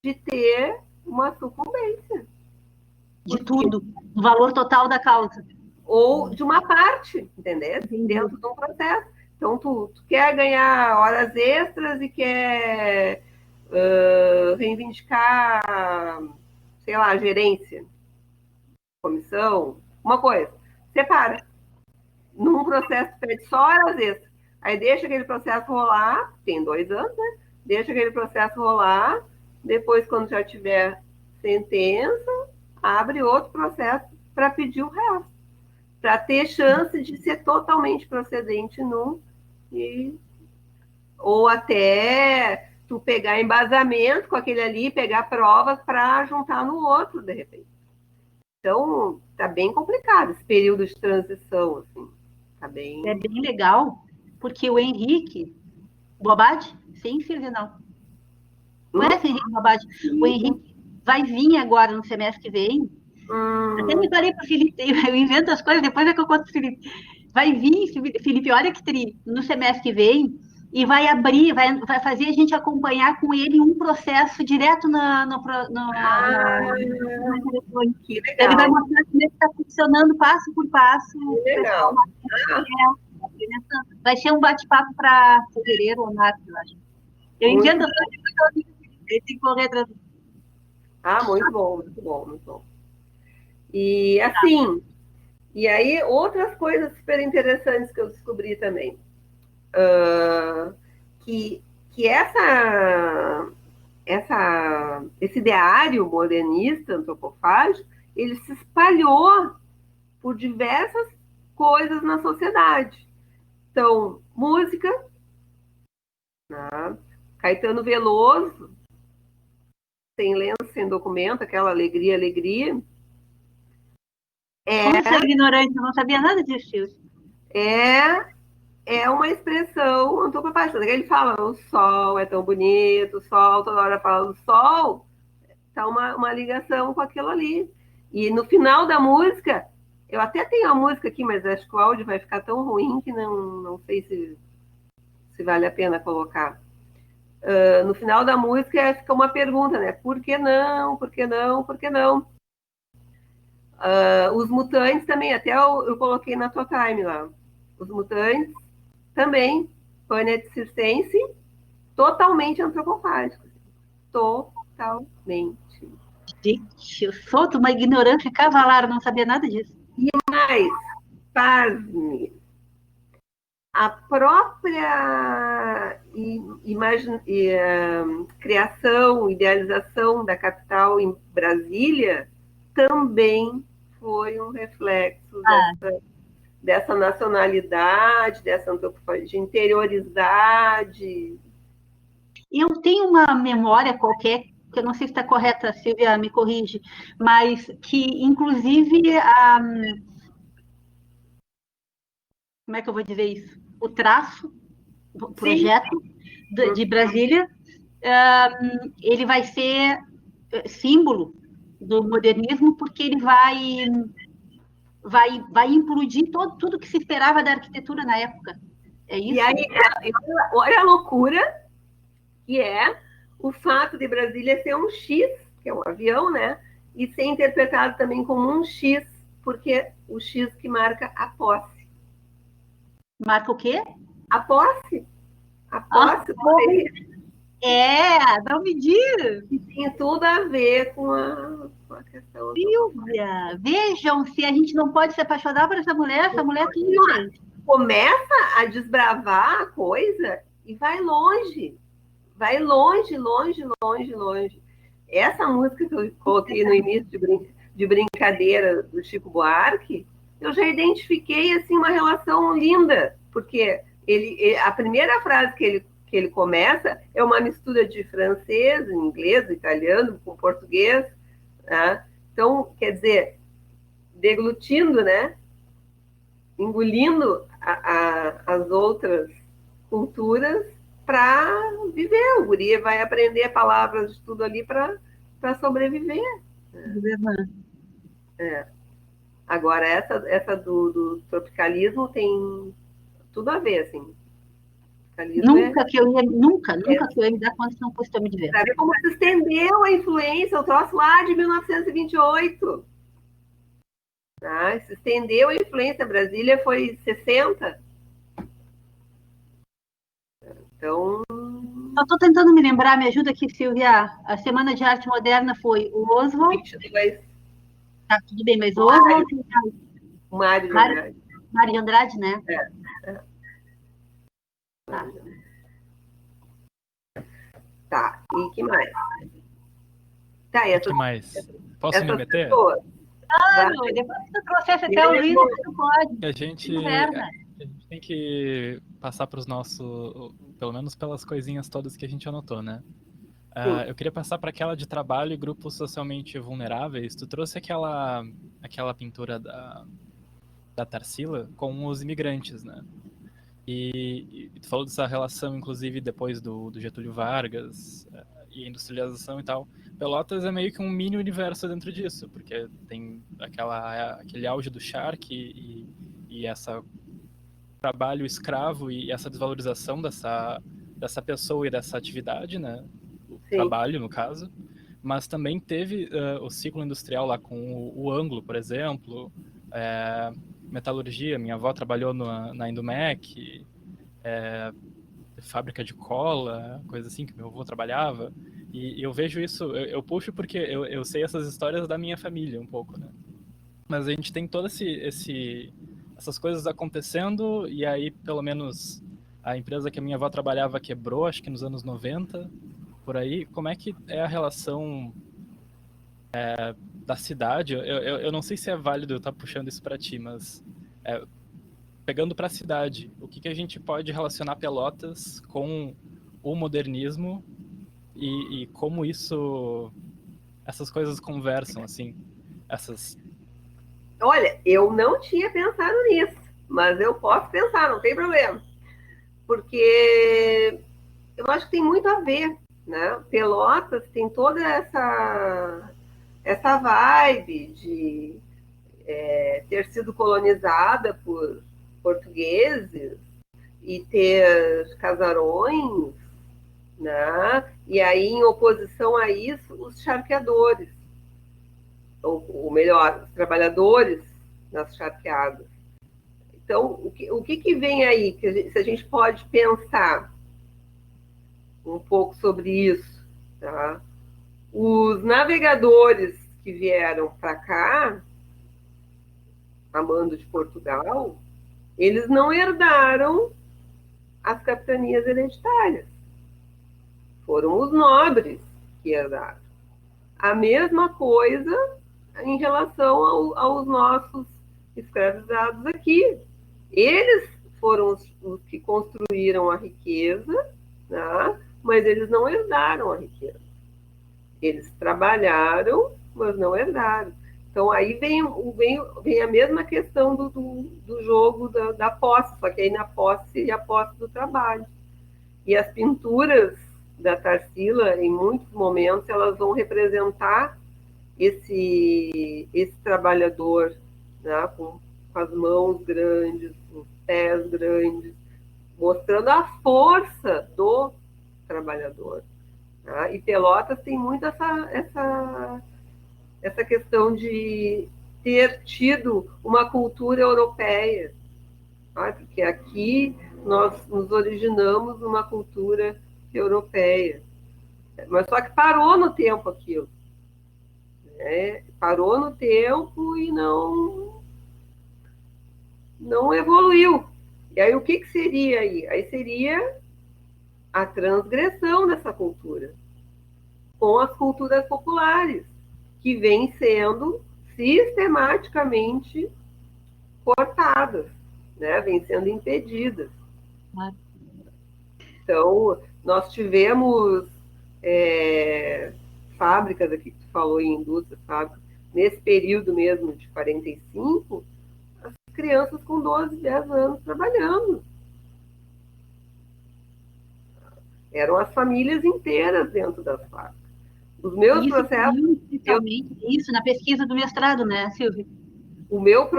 de ter uma sucumbência. De tudo, o valor total da causa. Ou de uma parte, entendeu? Dentro de um processo. Então, tu quer ganhar horas extras e quer reivindicar, sei lá, gerência, comissão, uma coisa. Separa. Num processo, tu pede só horas extras. Aí deixa aquele processo rolar, tem 2 anos, né? deixa aquele processo rolar, depois, quando já tiver sentença, abre outro processo para pedir o resto, para ter chance de ser totalmente procedente num, ou até tu pegar embasamento com aquele ali, pegar provas para juntar no outro, de repente. Então, tá bem complicado esse período de transição, assim. Tá bem... É bem legal, porque o Henrique Bobade? Sim, Silvia, não. Conhece o Henrique Bobade? O Henrique vai vir agora no semestre que vem. Até me falei para o Felipe, eu invento as coisas, depois é que eu conto o Felipe. Vai vir, Felipe, olha que tri, no semestre que vem, e vai abrir, vai fazer a gente acompanhar com ele um processo direto que legal. Ele vai mostrar como é que está funcionando passo por passo. Que legal. Vai ser um bate-papo para fevereiro ou março, eu acho. Eu invento as coisas, ele tem que correr atrás. Muito bom, muito bom, muito bom. E assim, e aí outras coisas super interessantes que eu descobri também. Que esse ideário modernista, antropofágico, ele se espalhou por diversas coisas na sociedade. Então, música, né? Caetano Veloso, Sem Lenço, Sem Documento, aquela alegria, alegria. Como você é ignorante, eu não sabia nada disso, Silvio. É uma expressão antropofágica. Ele fala, o sol é tão bonito, o sol, toda hora fala do sol, tá uma ligação com aquilo ali. E no final da música, eu até tenho a música aqui, mas acho que o áudio vai ficar tão ruim que não sei se vale a pena colocar. No final da música fica uma pergunta, né? Por que não? Por que não? Por que não? Os Mutantes também, até eu coloquei na tua time lá. Os Mutantes também, Pânia Circense, totalmente antropofágico. Totalmente. Gente, eu sou de uma ignorância cavalar, não sabia nada disso. E mais, pasme, a própria criação, idealização da capital em Brasília também foi um reflexo dessa nacionalidade, dessa de interioridade. Eu tenho uma memória qualquer, que eu não sei se está correta, Silvia, me corrige, mas que, inclusive, como é que eu vou dizer isso? O traço, o projeto de Brasília, ele vai ser símbolo do modernismo, porque ele vai implodir tudo que se esperava da arquitetura na época. É isso? E aí, olha a loucura que é o fato de Brasília ser um X, que é um avião, né? E ser interpretado também como um X, porque o X que marca a posse. Marca o quê? A posse. A posse. Não me diz. E tem tudo a ver com a questão. Silvia, vejam se a gente não pode se apaixonar por essa mulher é tudo, gente. Começa a desbravar a coisa e vai longe. Vai longe, longe, longe, longe. Essa música que eu coloquei no início de brincadeira do Chico Buarque, eu já identifiquei assim uma relação linda, porque a primeira frase que ele começa é uma mistura de francês, inglês, italiano com português, né? Então, quer dizer, deglutindo, né? Engolindo as outras culturas para viver. O guri vai aprender palavras de tudo ali para sobreviver. Agora, essa do tropicalismo tem tudo a ver, assim. Nunca que eu ia me dar conta se não fosse me ver. Para ver como se estendeu a influência, o troço lá de 1928. Se estendeu a influência. Brasília foi 60. Então... Só estou tentando me lembrar, me ajuda aqui, Silvia. A Semana de Arte Moderna foi o Oswald. 22. Tá, tudo bem, mas o Oswald... Mário de Andrade. Mário de Andrade, né? Tá. Tá, e que mais? Tá, O que mais? Posso me meter? Pessoas, Claro, depois que tu trouxesse até o livro, tu pode. A gente tem que passar para os nossos, pelo menos pelas coisinhas todas que a gente anotou, né? Eu queria passar para aquela de trabalho e grupos socialmente vulneráveis. Tu trouxe aquela pintura da Tarsila com os imigrantes, né? E tu falou dessa relação, inclusive, depois do Getúlio Vargas e industrialização e tal. Pelotas é meio que um mini universo dentro disso, porque tem aquele auge do charque e essa trabalho escravo e essa desvalorização dessa pessoa e dessa atividade, né? O trabalho, no caso. Mas também teve o ciclo industrial lá com o Anglo, por exemplo, metalurgia. Minha avó trabalhou na Indumec, fábrica de cola, coisa assim que meu avô trabalhava. E eu vejo isso, eu puxo porque eu sei essas histórias da minha família um pouco, né? Mas a gente tem todas essas coisas acontecendo, e aí pelo menos a empresa que a minha avó trabalhava quebrou, acho que nos anos 90, por aí. Como é que é a relação da cidade? Eu não sei se é válido eu estar puxando isso para ti, mas pegando para a cidade, o que a gente pode relacionar Pelotas com o modernismo e como essas coisas conversam, assim, essas... Olha, eu não tinha pensado nisso, mas eu posso pensar, não tem problema. Porque eu acho que tem muito a ver, né? Pelotas tem toda essa vibe de ter sido colonizada por portugueses e ter casarões, né? E aí, em oposição a isso, os charqueadores, ou melhor, os trabalhadores nas charqueadas. Então, o que vem aí? Se a gente pode pensar um pouco sobre isso, tá? Os navegadores que vieram para cá, a mando de Portugal, eles não herdaram as capitanias hereditárias. Foram os nobres que herdaram. A mesma coisa em relação aos nossos escravizados aqui. Eles foram os que construíram a riqueza, né? Mas eles não herdaram a riqueza. Eles trabalharam, mas não herdaram. Então, aí vem a mesma questão do jogo da posse, só que aí na posse seria a posse do trabalho. E as pinturas da Tarsila, em muitos momentos, elas vão representar esse trabalhador, né, com as mãos grandes, os pés grandes, mostrando a força do trabalhador. Tá? E Pelotas tem muito essa questão de ter tido uma cultura europeia, tá? Porque aqui nós nos originamos numa cultura europeia. Mas só que parou no tempo aquilo. Né? Parou no tempo e não evoluiu. E aí o que seria aí? Aí seria a transgressão dessa cultura com as culturas populares, que vêm sendo sistematicamente cortadas, né? Vêm sendo impedidas. Então, nós tivemos fábricas, aqui que tu falou em indústrias, fábricas, nesse período mesmo de 45, as crianças com 12, 10 anos trabalhando. Eram as famílias inteiras dentro das fábricas. Os meus processos... Isso, na pesquisa do mestrado, né, Silvia? Os meus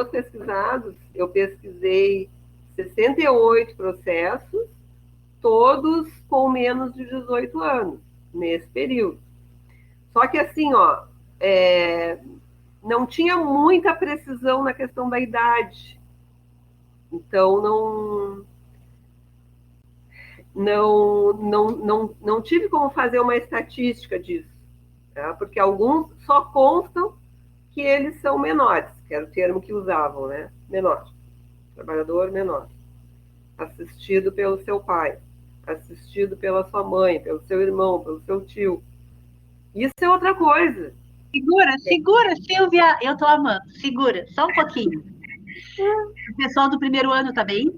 pesquisados, eu pesquisei 68 processos, todos com menos de 18 anos, nesse período. Só que assim, não tinha muita precisão na questão da idade. Então, não tive como fazer uma estatística disso, tá? Porque alguns só constam que eles são menores, que era o termo que usavam, né? Menor, trabalhador menor, assistido pelo seu pai. assistido pela sua mãe, pelo seu irmão, pelo seu tio. Isso é outra coisa. Segura, Silvia, eu tô amando. Segura, só um pouquinho. O pessoal do primeiro ano tá bem?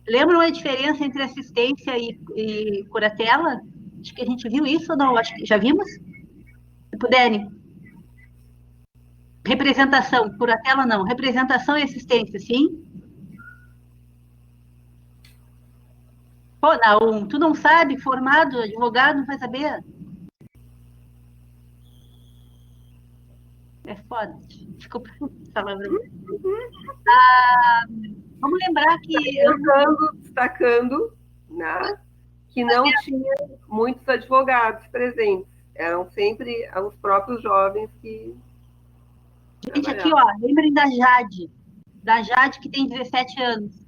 Lembram a diferença entre assistência e curatela? Acho que a gente viu isso ou não? Acho que já vimos? Se puderem. Representação, curatela não. Representação e assistência, sim? Pô, Naum, tu não sabe? Formado, advogado, não vai saber? É foda. Desculpa falar. Vamos lembrar que... Destacando, né, que não tinha muitos advogados presentes. Eram sempre os próprios jovens que... Gente, aqui, ó, lembrem da Jade, que tem 17 anos.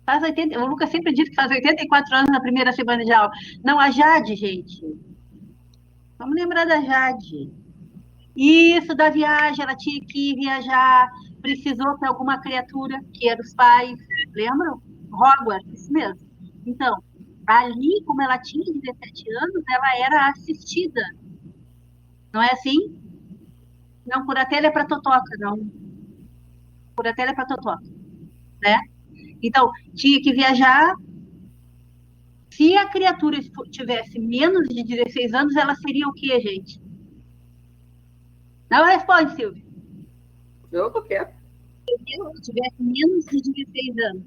Faz 80, o Lucas sempre diz que faz 84 anos na primeira semana de aula. Não, a Jade, gente. Vamos lembrar da Jade. Isso, da viagem, ela tinha que viajar, precisou ter alguma criatura, que eram os pais, lembram? Hogwarts, isso mesmo. Então, ali, como ela tinha 17 anos, ela era assistida. Não é assim? Não, curatela é para totoca, não. Curatela é para totoca, né? Então, tinha que viajar. Se a criatura tivesse menos de 16 anos, ela seria o quê, gente? Não responde, Silvia. Eu tô quieto. Se tivesse menos de 16 anos.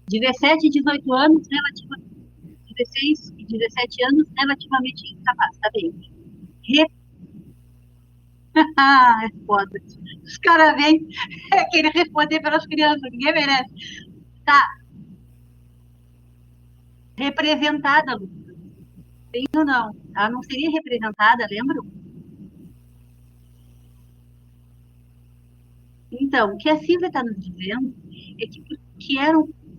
17 e 18 anos, 16 e 17 anos, relativamente incapaz, tá bem? É foda. Os caras vêm querer responder pelas crianças, ninguém merece. Tá. Representada, Lucas. Sim ou não? Ela não seria representada, lembram? Então, o que a Silvia está nos dizendo é que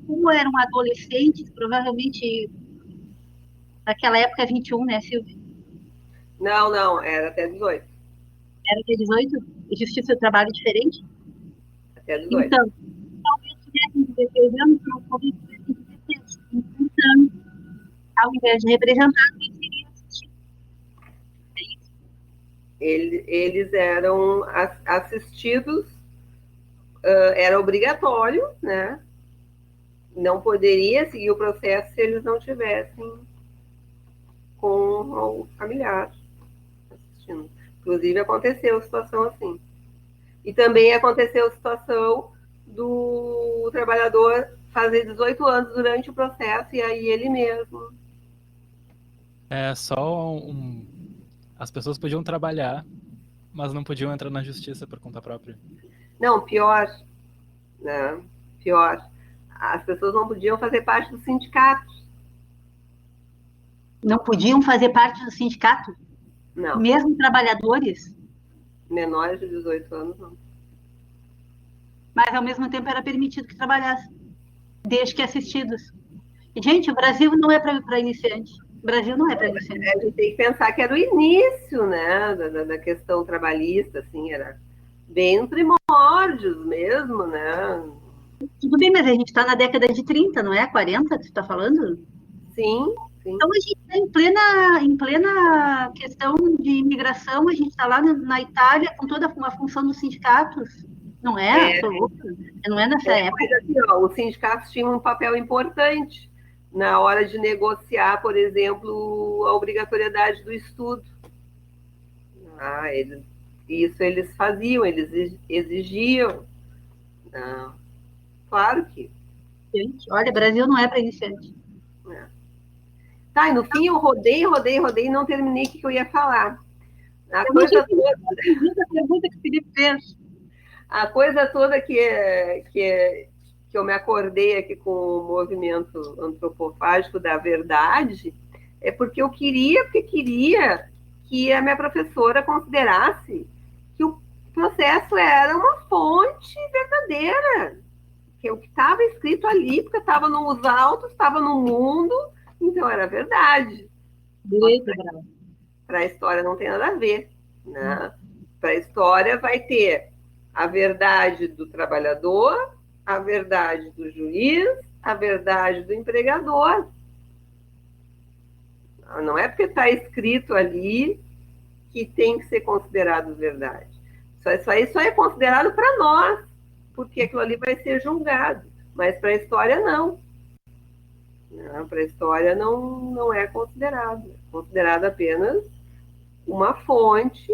como eram adolescentes, provavelmente naquela época 21, né, Silvia? Não, era até 18. Era até 18? E justiça do trabalho diferente? Até 18. Então, talvez tivessem 16 anos, talvez tivessem 17, 20 anos. Ao invés de representado, eles seriam assistidos. É isso? Eles eram assistidos, era obrigatório, né? Não poderia seguir o processo se eles não tivessem com o familiar assistindo. Inclusive, aconteceu situação assim. E também aconteceu situação do trabalhador fazer 18 anos durante o processo e aí ele mesmo. É só as pessoas podiam trabalhar, mas não podiam entrar na justiça por conta própria. Não, pior, né? Pior. As pessoas não podiam fazer parte do sindicato. Não podiam fazer parte do sindicato? Não. Mesmo trabalhadores? Menores de 18 anos, não. Mas, ao mesmo tempo, era permitido que trabalhassem, desde que assistidos. E, gente, o Brasil não é para iniciante. O Brasil não é para iniciante. A gente tem que pensar que era o início, né, da questão trabalhista, assim, era bem primórdios mesmo, né? Tudo bem, mas a gente está na década de 30, não é? 40, que você está falando? Sim. Então, a gente está em plena questão de imigração, a gente está lá na Itália com toda uma função dos sindicatos. Não é? Tô louca. Não é nessa época. Mas assim, os sindicatos tinham um papel importante na hora de negociar, por exemplo, a obrigatoriedade do estudo. Isso eles faziam, eles exigiam. Claro que. Gente, olha, Brasil não é para iniciante. Tá, e no fim eu rodei e não terminei o que eu ia falar. A pergunta que o Felipe fez. A coisa toda que eu me acordei aqui com o movimento antropofágico da verdade é porque eu queria que a minha professora considerasse que o processo era uma fonte verdadeira, que o que estava escrito ali, porque estava nos autos, estava no mundo, então era verdade. Para a história não tem nada a ver, né? Para a história vai ter a verdade do trabalhador, a verdade do juiz, a verdade do empregador. Não é porque está escrito ali que tem que ser considerado verdade. Isso aí só é considerado para nós, porque aquilo ali vai ser julgado. Mas para a história, não. Para a história, não é considerado. É considerado apenas uma fonte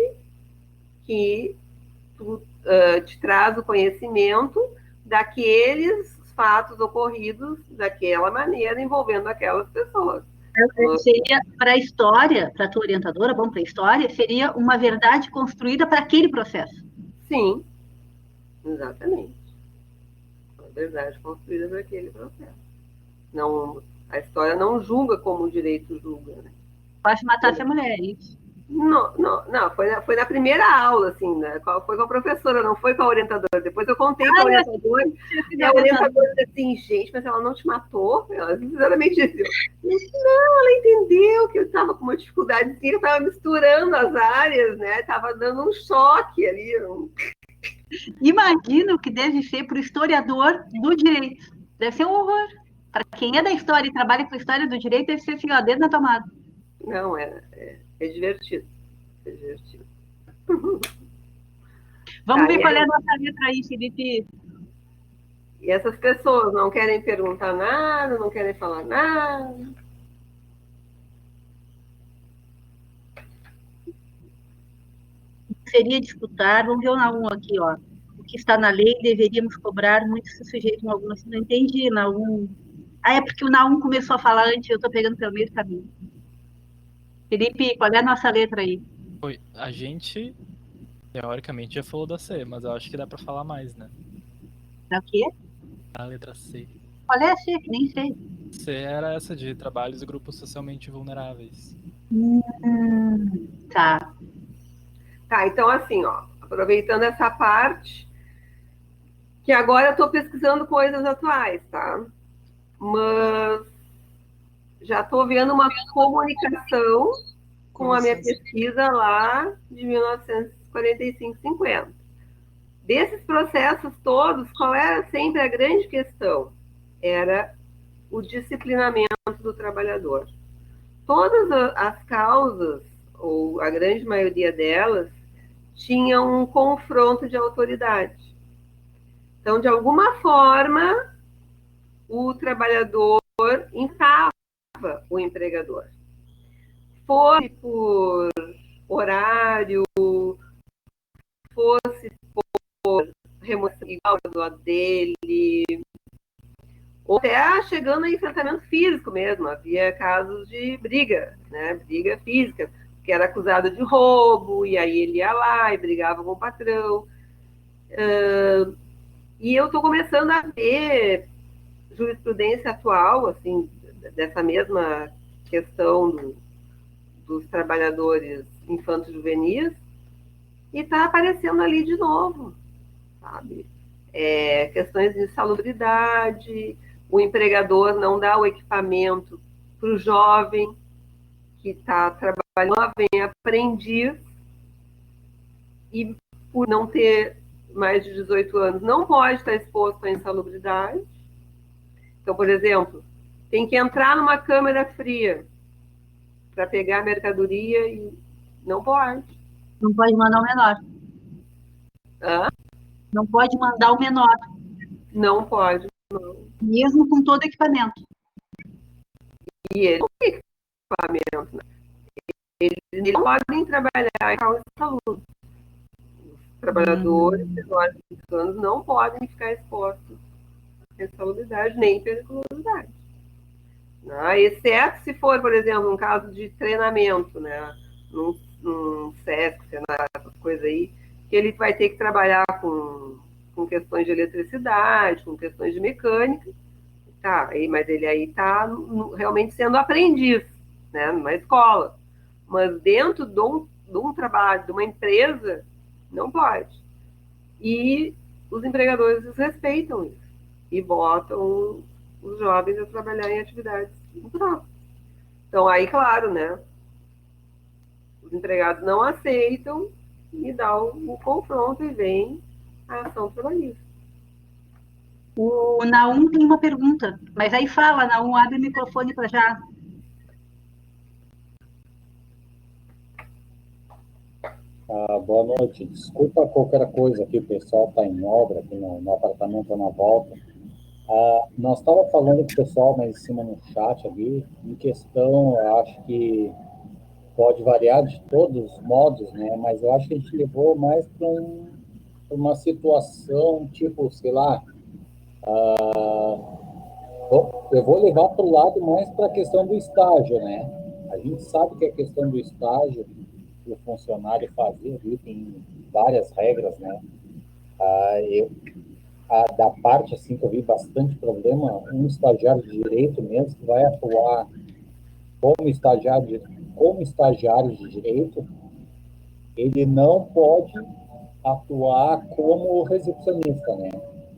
que te traz o conhecimento daqueles fatos ocorridos daquela maneira, envolvendo aquelas pessoas. Seria para a história, para a tua orientadora, bom, para a história, seria uma verdade construída para aquele processo. Sim, exatamente. Uma verdade construída para aquele processo. Não, a história não julga como o direito julga, né? Quase matasse a mulher, isso. Não, foi na primeira aula, assim, né? Foi com a professora, não foi com a orientadora. Depois eu contei para a orientadora, e a orientadora disse assim, gente, mas ela não te matou? Ela sinceramente disse, não, ela entendeu que eu estava com uma dificuldade, eu estava misturando as áreas, né? Estava dando um choque ali. Imagina o que deve ser para o historiador do direito. Deve ser um horror. Para quem é da história e trabalha com a história do direito, deve ser assim, ó, dedo na tomada. Não, é divertido. É divertido. Vamos ver qual é a nossa letra aí, Felipe. E essas pessoas não querem perguntar nada, não querem falar nada. Seria disputar, vamos ver o Naum aqui, ó. O que está na lei, deveríamos cobrar muito se sujeitam a alguma. Não entendi, Naum. Ah, é porque o Naum começou a falar antes, eu estou pegando pelo meio do caminho. Felipe, qual é a nossa letra aí? A gente, teoricamente, já falou da C, mas eu acho que dá pra falar mais, né? É o quê? A letra C. Qual é a C? Que nem sei. C era essa de trabalhos e grupos socialmente vulneráveis. Tá. Tá, então assim, ó, aproveitando essa parte, que agora eu estou pesquisando coisas atuais, tá? Mas já estou vendo uma comunicação com a minha pesquisa lá de 1945, 50. Desses processos todos, qual era sempre a grande questão? Era o disciplinamento do trabalhador. Todas as causas, ou a grande maioria delas, tinham um confronto de autoridade. Então, de alguma forma, o trabalhador entrava o empregador. Fosse por horário, fosse por remoção igual do lado dele, ou até chegando a enfrentamento físico mesmo. Havia casos de briga, né? Briga física, que era acusado de roubo, e aí ele ia lá e brigava com o patrão. E eu estou começando a ver jurisprudência atual, assim, dessa mesma questão dos trabalhadores infantos juvenis, e está aparecendo ali de novo, sabe? Questões de insalubridade, o empregador não dá o equipamento para o jovem que está trabalhando, jovem aprendiz, e por não ter mais de 18 anos, não pode estar exposto à insalubridade. Então, por exemplo, tem que entrar numa câmara fria para pegar a mercadoria e não pode. Não pode mandar o menor. Hã? Não pode mandar o menor. Não pode, não. Mesmo com todo equipamento. E eles não têm equipamento, né? Eles não podem trabalhar em causa de saúde. Os trabalhadores menores de 5 anos não podem ficar expostos à insalubridade nem periculosidade. Né? Exceto se for, por exemplo, um caso de treinamento, né? Num SESC, Senado, essas coisas aí, que ele vai ter que trabalhar com questões de eletricidade, com questões de mecânica, tá? Mas ele aí está realmente sendo aprendiz, né? Numa escola. Mas dentro de um trabalho, de uma empresa, não pode. E os empregadores respeitam isso e botam os jovens a trabalhar em atividades culturais. Então, aí, claro, né? Os empregados não aceitam e dá o confronto e vem a ação trabalhista. O Naum tem uma pergunta, mas aí fala, Naum, abre o microfone para já. Boa noite. Desculpa qualquer coisa aqui, o pessoal está em obra aqui no apartamento na volta. Nós estávamos falando com o pessoal mais em cima no chat ali, em questão, eu acho que pode variar de todos os modos, né? Mas eu acho que a gente levou mais para uma situação, tipo, sei lá, eu vou levar para o lado mais para a questão do estágio, né? A gente sabe que a questão do estágio que o funcionário fazer ali tem várias regras, né? Da parte assim que eu vi bastante problema, um estagiário de direito mesmo que vai atuar como estagiário de direito, ele não pode atuar como recepcionista, né?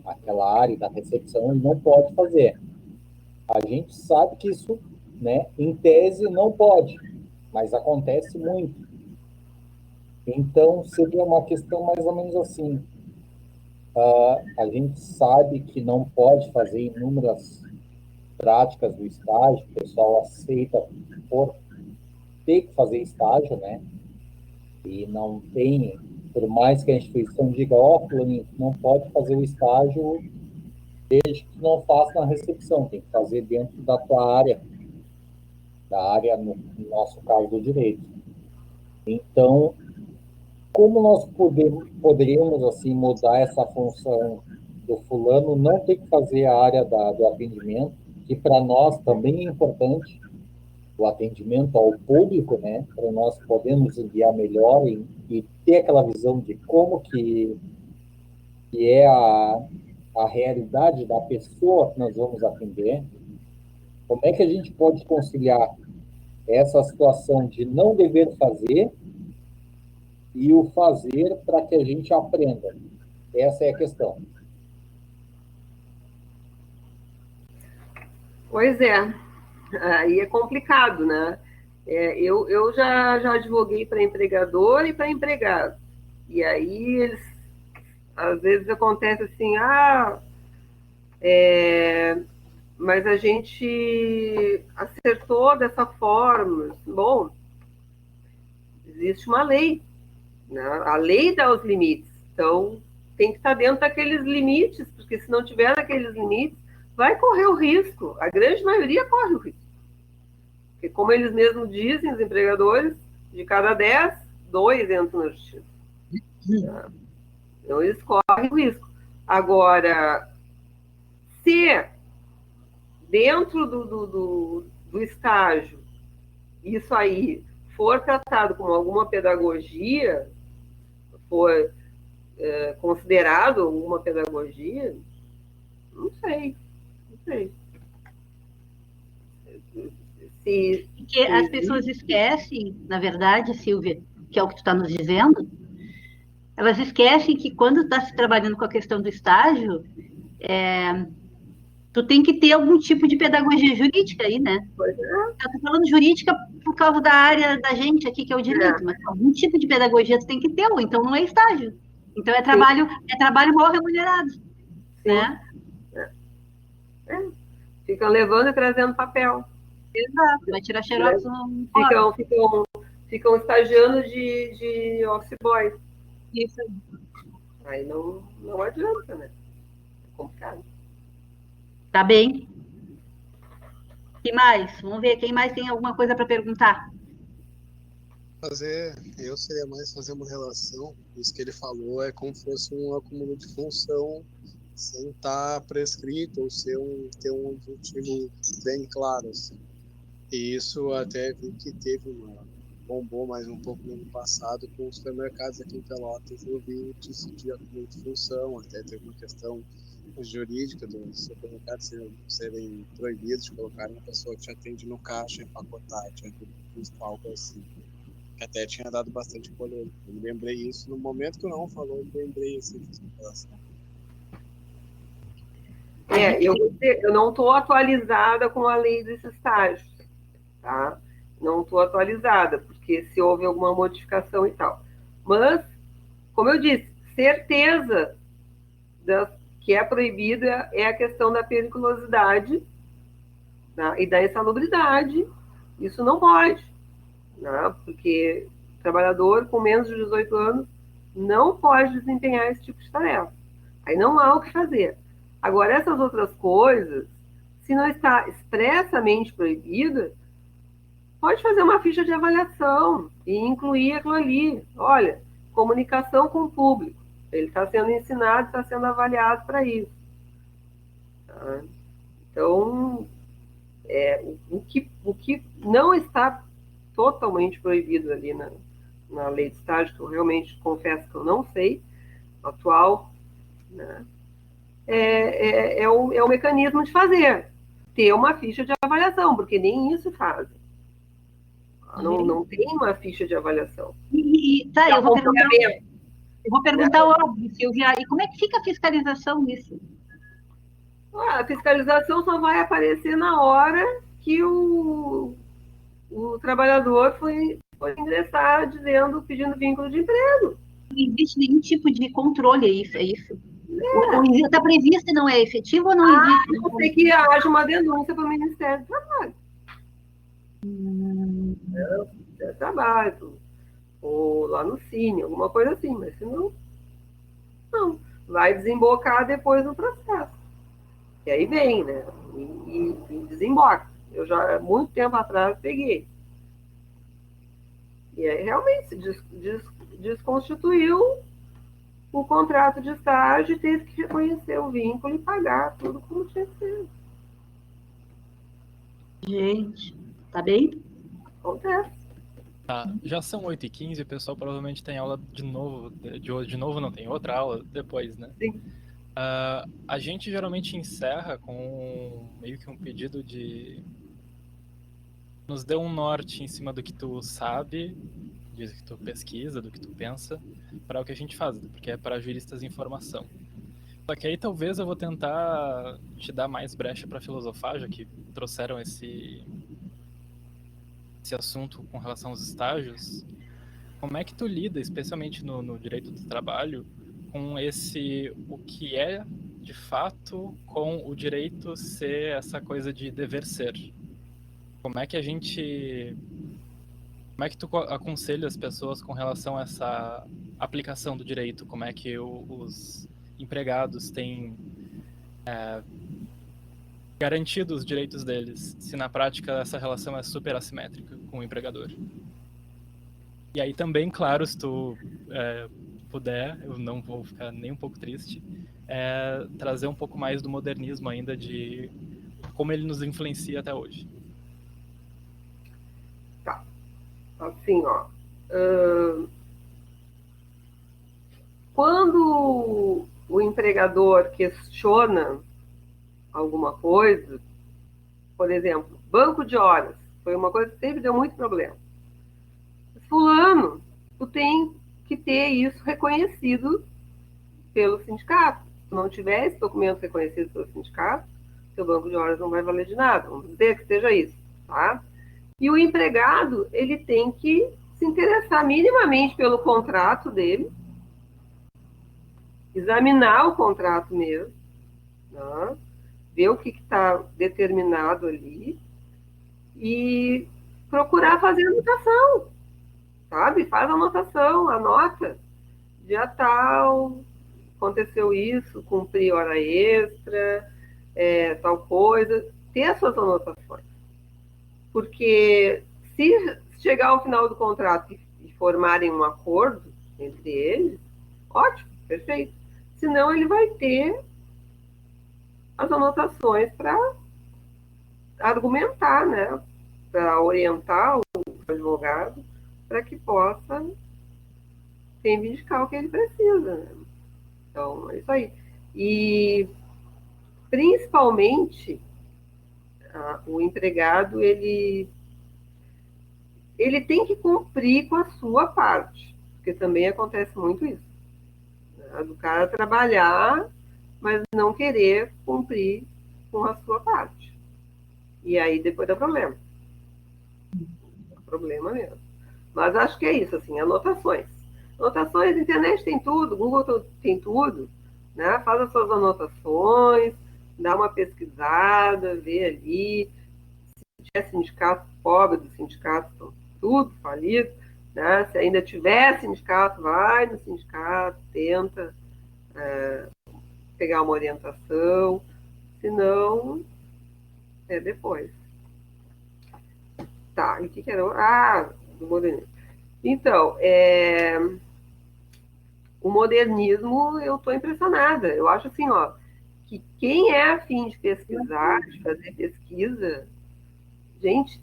Aquela área da recepção ele não pode fazer. A gente sabe que isso, né, em tese não pode, mas acontece muito. Então seria uma questão mais ou menos assim. A gente sabe que não pode fazer inúmeras práticas do estágio, o pessoal aceita por ter que fazer estágio, né? E não tem, por mais que a instituição diga, fulaninho, não pode fazer o estágio desde que não faça na recepção, tem que fazer dentro da tua área, da área, no nosso caso, do direito. Então, como nós poderíamos, assim, mudar essa função do fulano não ter que fazer a área do atendimento, que para nós também é importante, o atendimento ao público, né, para nós podermos guiar melhor e ter aquela visão de como que é a realidade da pessoa que nós vamos atender, como é que a gente pode conciliar essa situação de não dever fazer e o fazer para que a gente aprenda. Essa é a questão. Pois é, aí é complicado, né? Eu já advoguei para empregador e para empregado. E aí eles, às vezes acontece assim, mas a gente acertou dessa forma. Bom, existe uma lei, né? A lei dá os limites. Então, tem que estar dentro daqueles limites, porque se não tiver naqueles limites, vai correr o risco. A grande maioria corre o risco. Porque, como eles mesmos dizem, os empregadores, de cada 10, 2 entram na justiça. Então, eles correm o risco. Agora, se dentro do estágio isso aí for tratado como alguma pedagogia, for considerado alguma pedagogia, não sei. Porque as pessoas esquecem, na verdade, Silvia, que é o que tu está nos dizendo, elas esquecem que quando está se trabalhando com a questão do estágio, tu tem que ter algum tipo de pedagogia jurídica aí, né? Pois é. Eu estou falando jurídica por causa da área da gente aqui, que é o direito, mas algum tipo de pedagogia tu tem que ter, ou então não é estágio. Então é trabalho mal remunerado, Sim. né? Ficam levando e trazendo papel. Exato, vai tirar xerox no Ficam estagiando de office boy. Isso. Aí não adianta, né? É complicado. Tá bem. E mais? Vamos ver quem mais tem alguma coisa para perguntar. Eu seria mais fazer uma relação, isso que ele falou é como se fosse um acúmulo de função sem estar prescrito ou ter um objetivo bem claro, assim. E isso até vi que bombou mais um pouco no ano passado com os supermercados aqui em Pelotas. Eu vi isso de acúmulo de função, até teve uma questão jurídica dos supermercados serem proibidos de colocar uma pessoa que te atende no caixa, empacotar, tinha algo assim, que até tinha dado bastante polêmica. Eu me lembrei isso no momento que o não falou, eu lembrei assim dessa relação. Eu não estou atualizada com a lei desses estágios, tá? Não estou atualizada, porque se houve alguma modificação e tal. Mas, como eu disse, certeza que é proibida é a questão da periculosidade, né, e da insalubridade. Isso não pode, né, porque trabalhador com menos de 18 anos não pode desempenhar esse tipo de tarefa. Aí não há o que fazer. Agora, essas outras coisas, se não está expressamente proibida, pode fazer uma ficha de avaliação e incluir aquilo ali. Olha, comunicação com o público. Ele está sendo ensinado, está sendo avaliado para isso. Tá? Então, o que não está totalmente proibido ali na lei de estágio, que eu realmente confesso que eu não sei, atual, né? É o mecanismo de fazer, ter uma ficha de avaliação, porque nem isso fazem. Não tem uma ficha de avaliação. Tá, eu vou perguntar óbvio, Silvia, e como é que fica a fiscalização disso? A fiscalização só vai aparecer na hora que o trabalhador foi ingressar pedindo vínculo de emprego. Não existe nenhum tipo de controle, é isso? Está previsto e não é efetivo ou não existe? A não ser que haja uma denúncia para o Ministério do Trabalho. Trabalho, ou lá no Cine, alguma coisa assim, mas senão, não. Vai desembocar depois no processo. E aí vem, né? E desemboca. Eu já, muito tempo atrás, peguei. E aí realmente se desconstituiu o contrato de estágio e teve que reconhecer o vínculo e pagar tudo como tinha que ser. Gente, tá bem? Acontece. Tá, já são 8h15, o pessoal provavelmente tem aula de novo. De novo não, tem outra aula depois, né? Sim. A gente geralmente encerra com meio que um pedido de nos dê um norte em cima do que tu sabe, do que tu pesquisa, do que tu pensa, para o que a gente faz, porque é para juristas em formação. Só que aí talvez eu vou tentar te dar mais brecha para filosofar, já que trouxeram esse assunto com relação aos estágios. Como é que tu lida, especialmente no direito do trabalho, com o que é de fato com o direito ser essa coisa de dever ser? Como é que tu aconselha as pessoas com relação a essa aplicação do direito? Como é que os empregados têm garantido os direitos deles, se na prática essa relação é super assimétrica com o empregador? E aí também, claro, se tu puder, eu não vou ficar nem um pouco triste, trazer um pouco mais do modernismo ainda, de como ele nos influencia até hoje. Tá. Assim, ó. Quando o empregador questiona alguma coisa, por exemplo, banco de horas, foi uma coisa que sempre deu muito problema. Fulano, tu tem que ter isso reconhecido pelo sindicato. Se tu não tiver esse documento reconhecido pelo sindicato, teu banco de horas não vai valer de nada. Vamos dizer que seja isso, tá? E o empregado, ele tem que se interessar minimamente pelo contrato dele, examinar o contrato mesmo, né? Ver o que está determinado ali e procurar fazer anotação, sabe? Faz anotação, anota. Dia tal, aconteceu isso, cumpri hora extra, tal coisa. Ter as suas anotações. Porque se chegar ao final do contrato e formarem um acordo entre eles, ótimo, perfeito. Senão ele vai ter as anotações para argumentar, né? Para orientar o advogado para que possa reivindicar o que ele precisa, né? Então, é isso aí. E, principalmente, o empregado, ele tem que cumprir com a sua parte, porque também acontece muito isso, né? Do cara trabalhar, mas não querer cumprir com a sua parte. E aí depois dá problema. Dá problema mesmo. Mas acho que é isso, assim, anotações. Anotações, internet tem tudo, Google tem tudo. né? Faz as suas anotações, dá uma pesquisada, vê ali. Se tiver sindicato pobre, dos sindicatos estão tudo falido, né? Se ainda tiver sindicato, vai no sindicato, tenta pegar uma orientação, se não, é depois. Tá, e o que era? Ah, do modernismo. Então, o modernismo, eu estou impressionada. Eu acho assim, ó, que quem é afim de pesquisar, de fazer pesquisa, gente,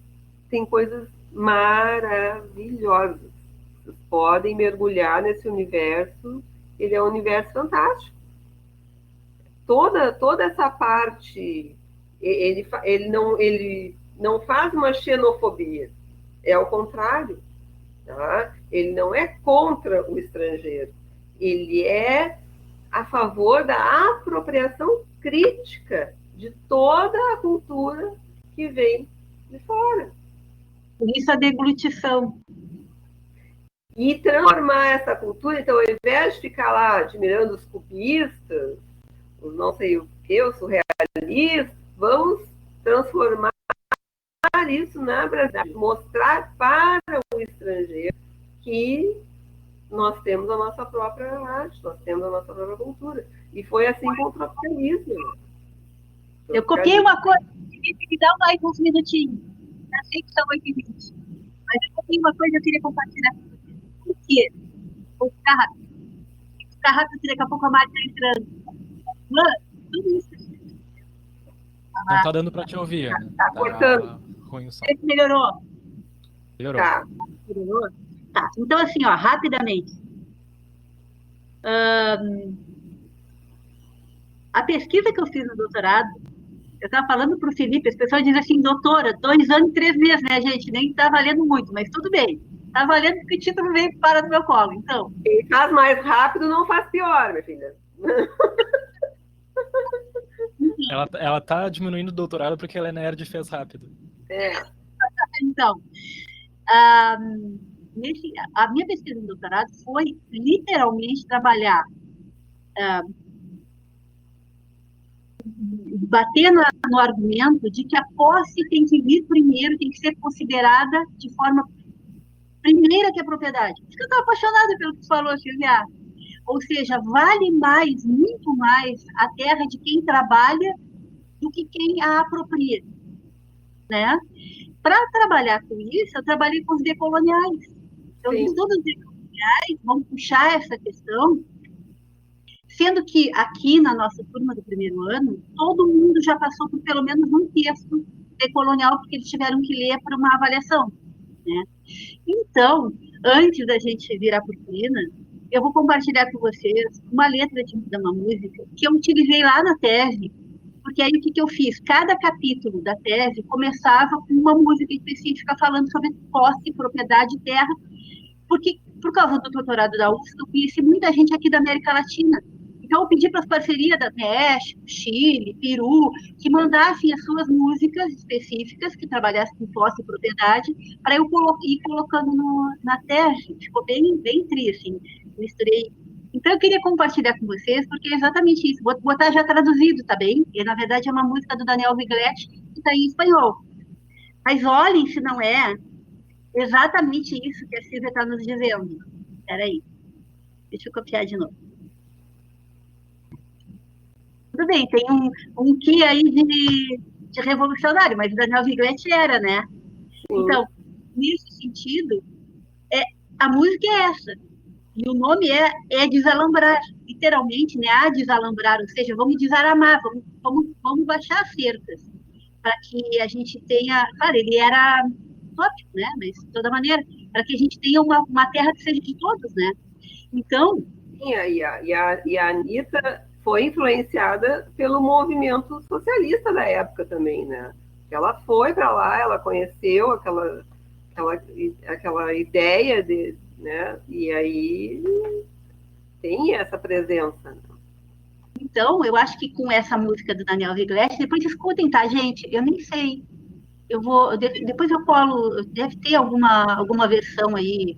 tem coisas maravilhosas. Vocês podem mergulhar nesse universo, ele é um universo fantástico. Toda essa parte, ele não faz uma xenofobia, é ao contrário, tá? Ele não é contra o estrangeiro, ele é a favor da apropriação crítica de toda a cultura que vem de fora. Por isso a deglutição. E transformar essa cultura, então, ao invés de ficar lá admirando os cubistas, os não sei o que, os surrealistas, vamos transformar isso na Brasil, mostrar para o estrangeiro que nós temos a nossa própria arte, nós temos a nossa própria cultura. E foi assim com o tropicalismo. Eu copiei uma coisa, me dá mais uns minutinhos. Já sei que são 8h20. Mas eu copiei uma coisa que eu queria compartilhar com vocês. Por quê? Vou ficar rápido. Ficar rápido, que daqui a pouco a Mari está entrando. Tudo isso. Não tá dando para te ouvir, Ana. Tá cortando. Ruim o som. Melhorou? Melhorou. Tá. Melhorou? Tá. Então, assim, ó, rapidamente. A pesquisa que eu fiz no doutorado, eu estava falando para o Felipe, as pessoas dizem assim, doutora, 2 anos e 3 meses, né, gente? Nem está valendo muito, mas tudo bem. Está valendo porque o título veio para do meu colo, então. Quem faz mais rápido não faz pior, minha filha. Ela tá diminuindo o doutorado porque ela é nerd e fez rápido. Então, a minha pesquisa no doutorado foi literalmente trabalhar, bater no argumento de que a posse tem que vir primeiro, tem que ser considerada de forma primeira que a propriedade. Por isso que eu estou apaixonada pelo que você falou, Silvia. Ou seja, vale mais, muito mais, a terra de quem trabalha do que quem a apropria, né? Para trabalhar com isso, eu trabalhei com os decoloniais. Então, os estudos decoloniais vão puxar essa questão, sendo que aqui na nossa turma do primeiro ano, todo mundo já passou por pelo menos um texto decolonial, porque eles tiveram que ler para uma avaliação, né? Então, antes da gente virar purpurina, eu vou compartilhar com vocês uma letra de uma música que eu utilizei lá na tese, porque aí o que eu fiz? Cada capítulo da tese começava com uma música específica falando sobre posse, propriedade e terra, porque por causa do doutorado da UFSC, eu conheci muita gente aqui da América Latina. Então, eu pedi para as parcerias da México, Chile, Peru, que mandassem as suas músicas específicas, que trabalhassem com posse e propriedade, para eu ir colocando na tese. Ficou bem, bem tri, assim, misturei. Então, eu queria compartilhar com vocês, porque é exatamente isso. Vou botar já traduzido, tá bem? E, na verdade, é uma música do Daniel Vigletti, que está em espanhol. Mas olhem se não é exatamente isso que a Silvia está nos dizendo. Espera aí. Deixa eu copiar de novo. Tudo bem, tem um quê aí de revolucionário, mas o Daniel Vigletti era, né? Então, nesse sentido, a música é essa. E o nome é desalambrar, literalmente, né? A desalambrar, ou seja, vamos desaramar, vamos baixar as cercas, para que a gente tenha, claro, ele era utópico, né? Mas de toda maneira, para que a gente tenha uma terra que seja de todos, né? Então... E a Anitta foi influenciada pelo movimento socialista da época também, né? Ela foi para lá, ela conheceu aquela ideia de, né? E aí tem essa presença. Né? Então, eu acho que com essa música do Daniel Vigletti, depois escutem, tá, gente? Eu nem sei. Depois eu colo, deve ter alguma versão aí.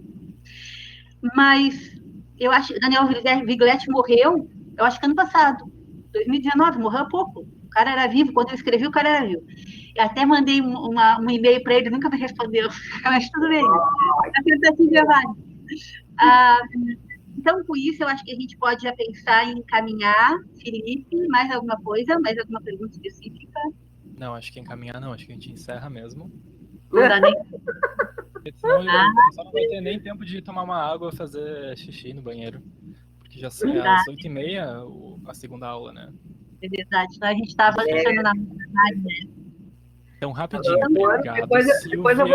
Mas eu acho que Daniel Vigletti morreu eu acho que ano passado, 2019, morreu há pouco. O cara era vivo, quando eu escrevi, o cara era vivo. Eu até mandei um e-mail para ele, nunca me respondeu. Mas tudo bem. A tentativa é válida. Então, com isso, eu acho que a gente pode já pensar em encaminhar. Felipe, mais alguma coisa? Mais alguma pergunta específica? Não, acho que encaminhar não, acho que a gente encerra mesmo. Não dá nem... Porque senão só não vai ter nem tempo de tomar uma água e fazer xixi no banheiro. Porque já é às 8h30 a segunda aula, né? É verdade, então a gente estava fechando na verdade, né? Então, rapidinho, obrigado, depois eu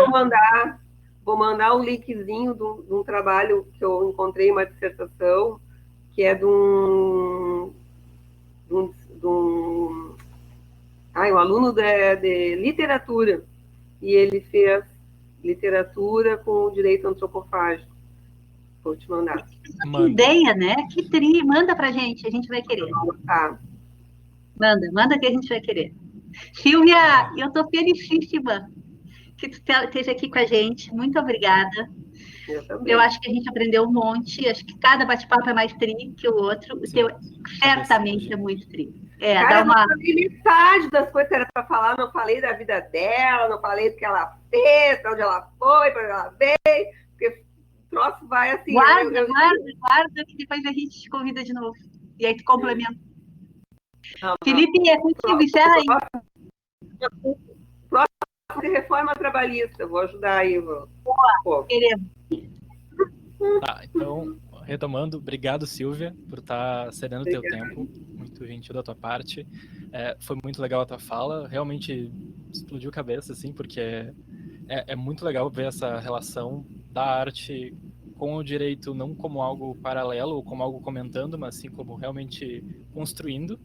vou mandar um linkzinho de um trabalho que eu encontrei, uma dissertação, que é de um aluno de literatura, e ele fez literatura com direito antropofágico. Vou te mandar. Que ideia, né? Que tri, manda pra gente, a gente vai querer. Tá. Manda que a gente vai querer. Silvia, eu tô felicíssima que tu esteja aqui com a gente. Muito obrigada. Eu acho que a gente aprendeu um monte. Acho que cada bate-papo é mais tri que o outro. O teu certamente é muito tri. Cara, eu não falei metade das coisas que era para falar. Não falei da vida dela, não falei do que ela fez, para onde ela foi, para onde ela veio. Porque o troço vai assim. Guarda, que depois a gente te convida de novo. E aí tu complementa. Felipe, é contigo, encerra aí. Próximo de reforma trabalhista, vou ajudar aí. Queremos. Tá, então, retomando, obrigado, Silvia, por estar cedendo o teu tempo, muito gentil da tua parte. Foi muito legal a tua fala, realmente explodiu a cabeça, assim, porque é muito legal ver essa relação da arte com o direito, não como algo paralelo ou como algo comentando, mas sim como realmente construindo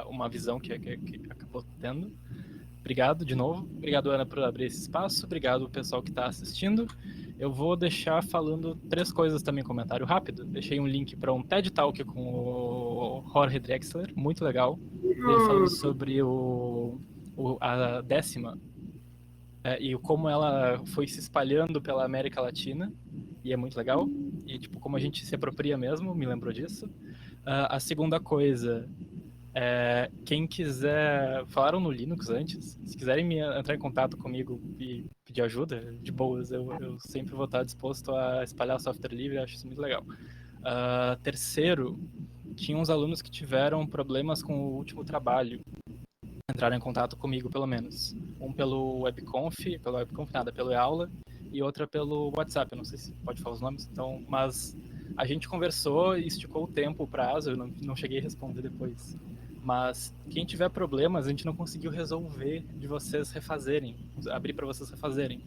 uma visão que acabou tendo. Obrigado de novo. Obrigado, Ana, por abrir esse espaço. Obrigado, pessoal que está assistindo. Eu vou deixar falando 3 coisas também em comentário rápido. Deixei um link para um TED Talk com o Jorge Drexler, muito legal. Ele falando sobre a 10ª e como ela foi se espalhando pela América Latina. E é muito legal. E tipo, como a gente se apropria mesmo, me lembrou disso. A segunda coisa... quem quiser, falaram no Linux antes, se quiserem entrar em contato comigo e pedir ajuda, de boas, eu sempre vou estar disposto a espalhar software livre, acho isso muito legal. Terceiro, tinha uns alunos que tiveram problemas com o último trabalho, entraram em contato comigo pelo menos, um pelo webconf nada, pelo aula, e outra pelo WhatsApp, eu não sei se pode falar os nomes, então, mas a gente conversou e esticou o tempo, o prazo, eu não cheguei a responder depois. Mas quem tiver problemas, a gente não conseguiu resolver de vocês refazerem, abrir para vocês refazerem.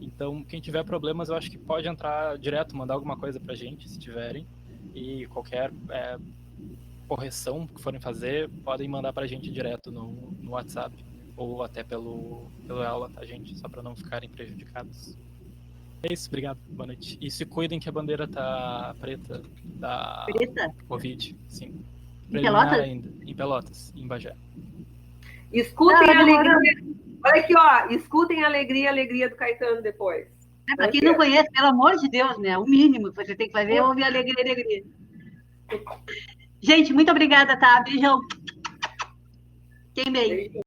Então, quem tiver problemas, eu acho que pode entrar direto, mandar alguma coisa pra gente, se tiverem. E qualquer correção que forem fazer, podem mandar pra gente direto no WhatsApp. Ou até pelo aula, tá, gente? Só para não ficarem prejudicados. É isso, obrigado. Boa noite. E se cuidem que a bandeira tá preta da Covid, sim. Em Pelotas? Ainda. Em Pelotas, em Bagé. Escutem a alegria. Olha aqui, ó. Escutem a alegria do Caetano depois. Para quem não conhece, pelo amor de Deus, né? O mínimo que você tem que fazer é ouvir alegria. Gente, muito obrigada, tá? Beijão. Quem bem.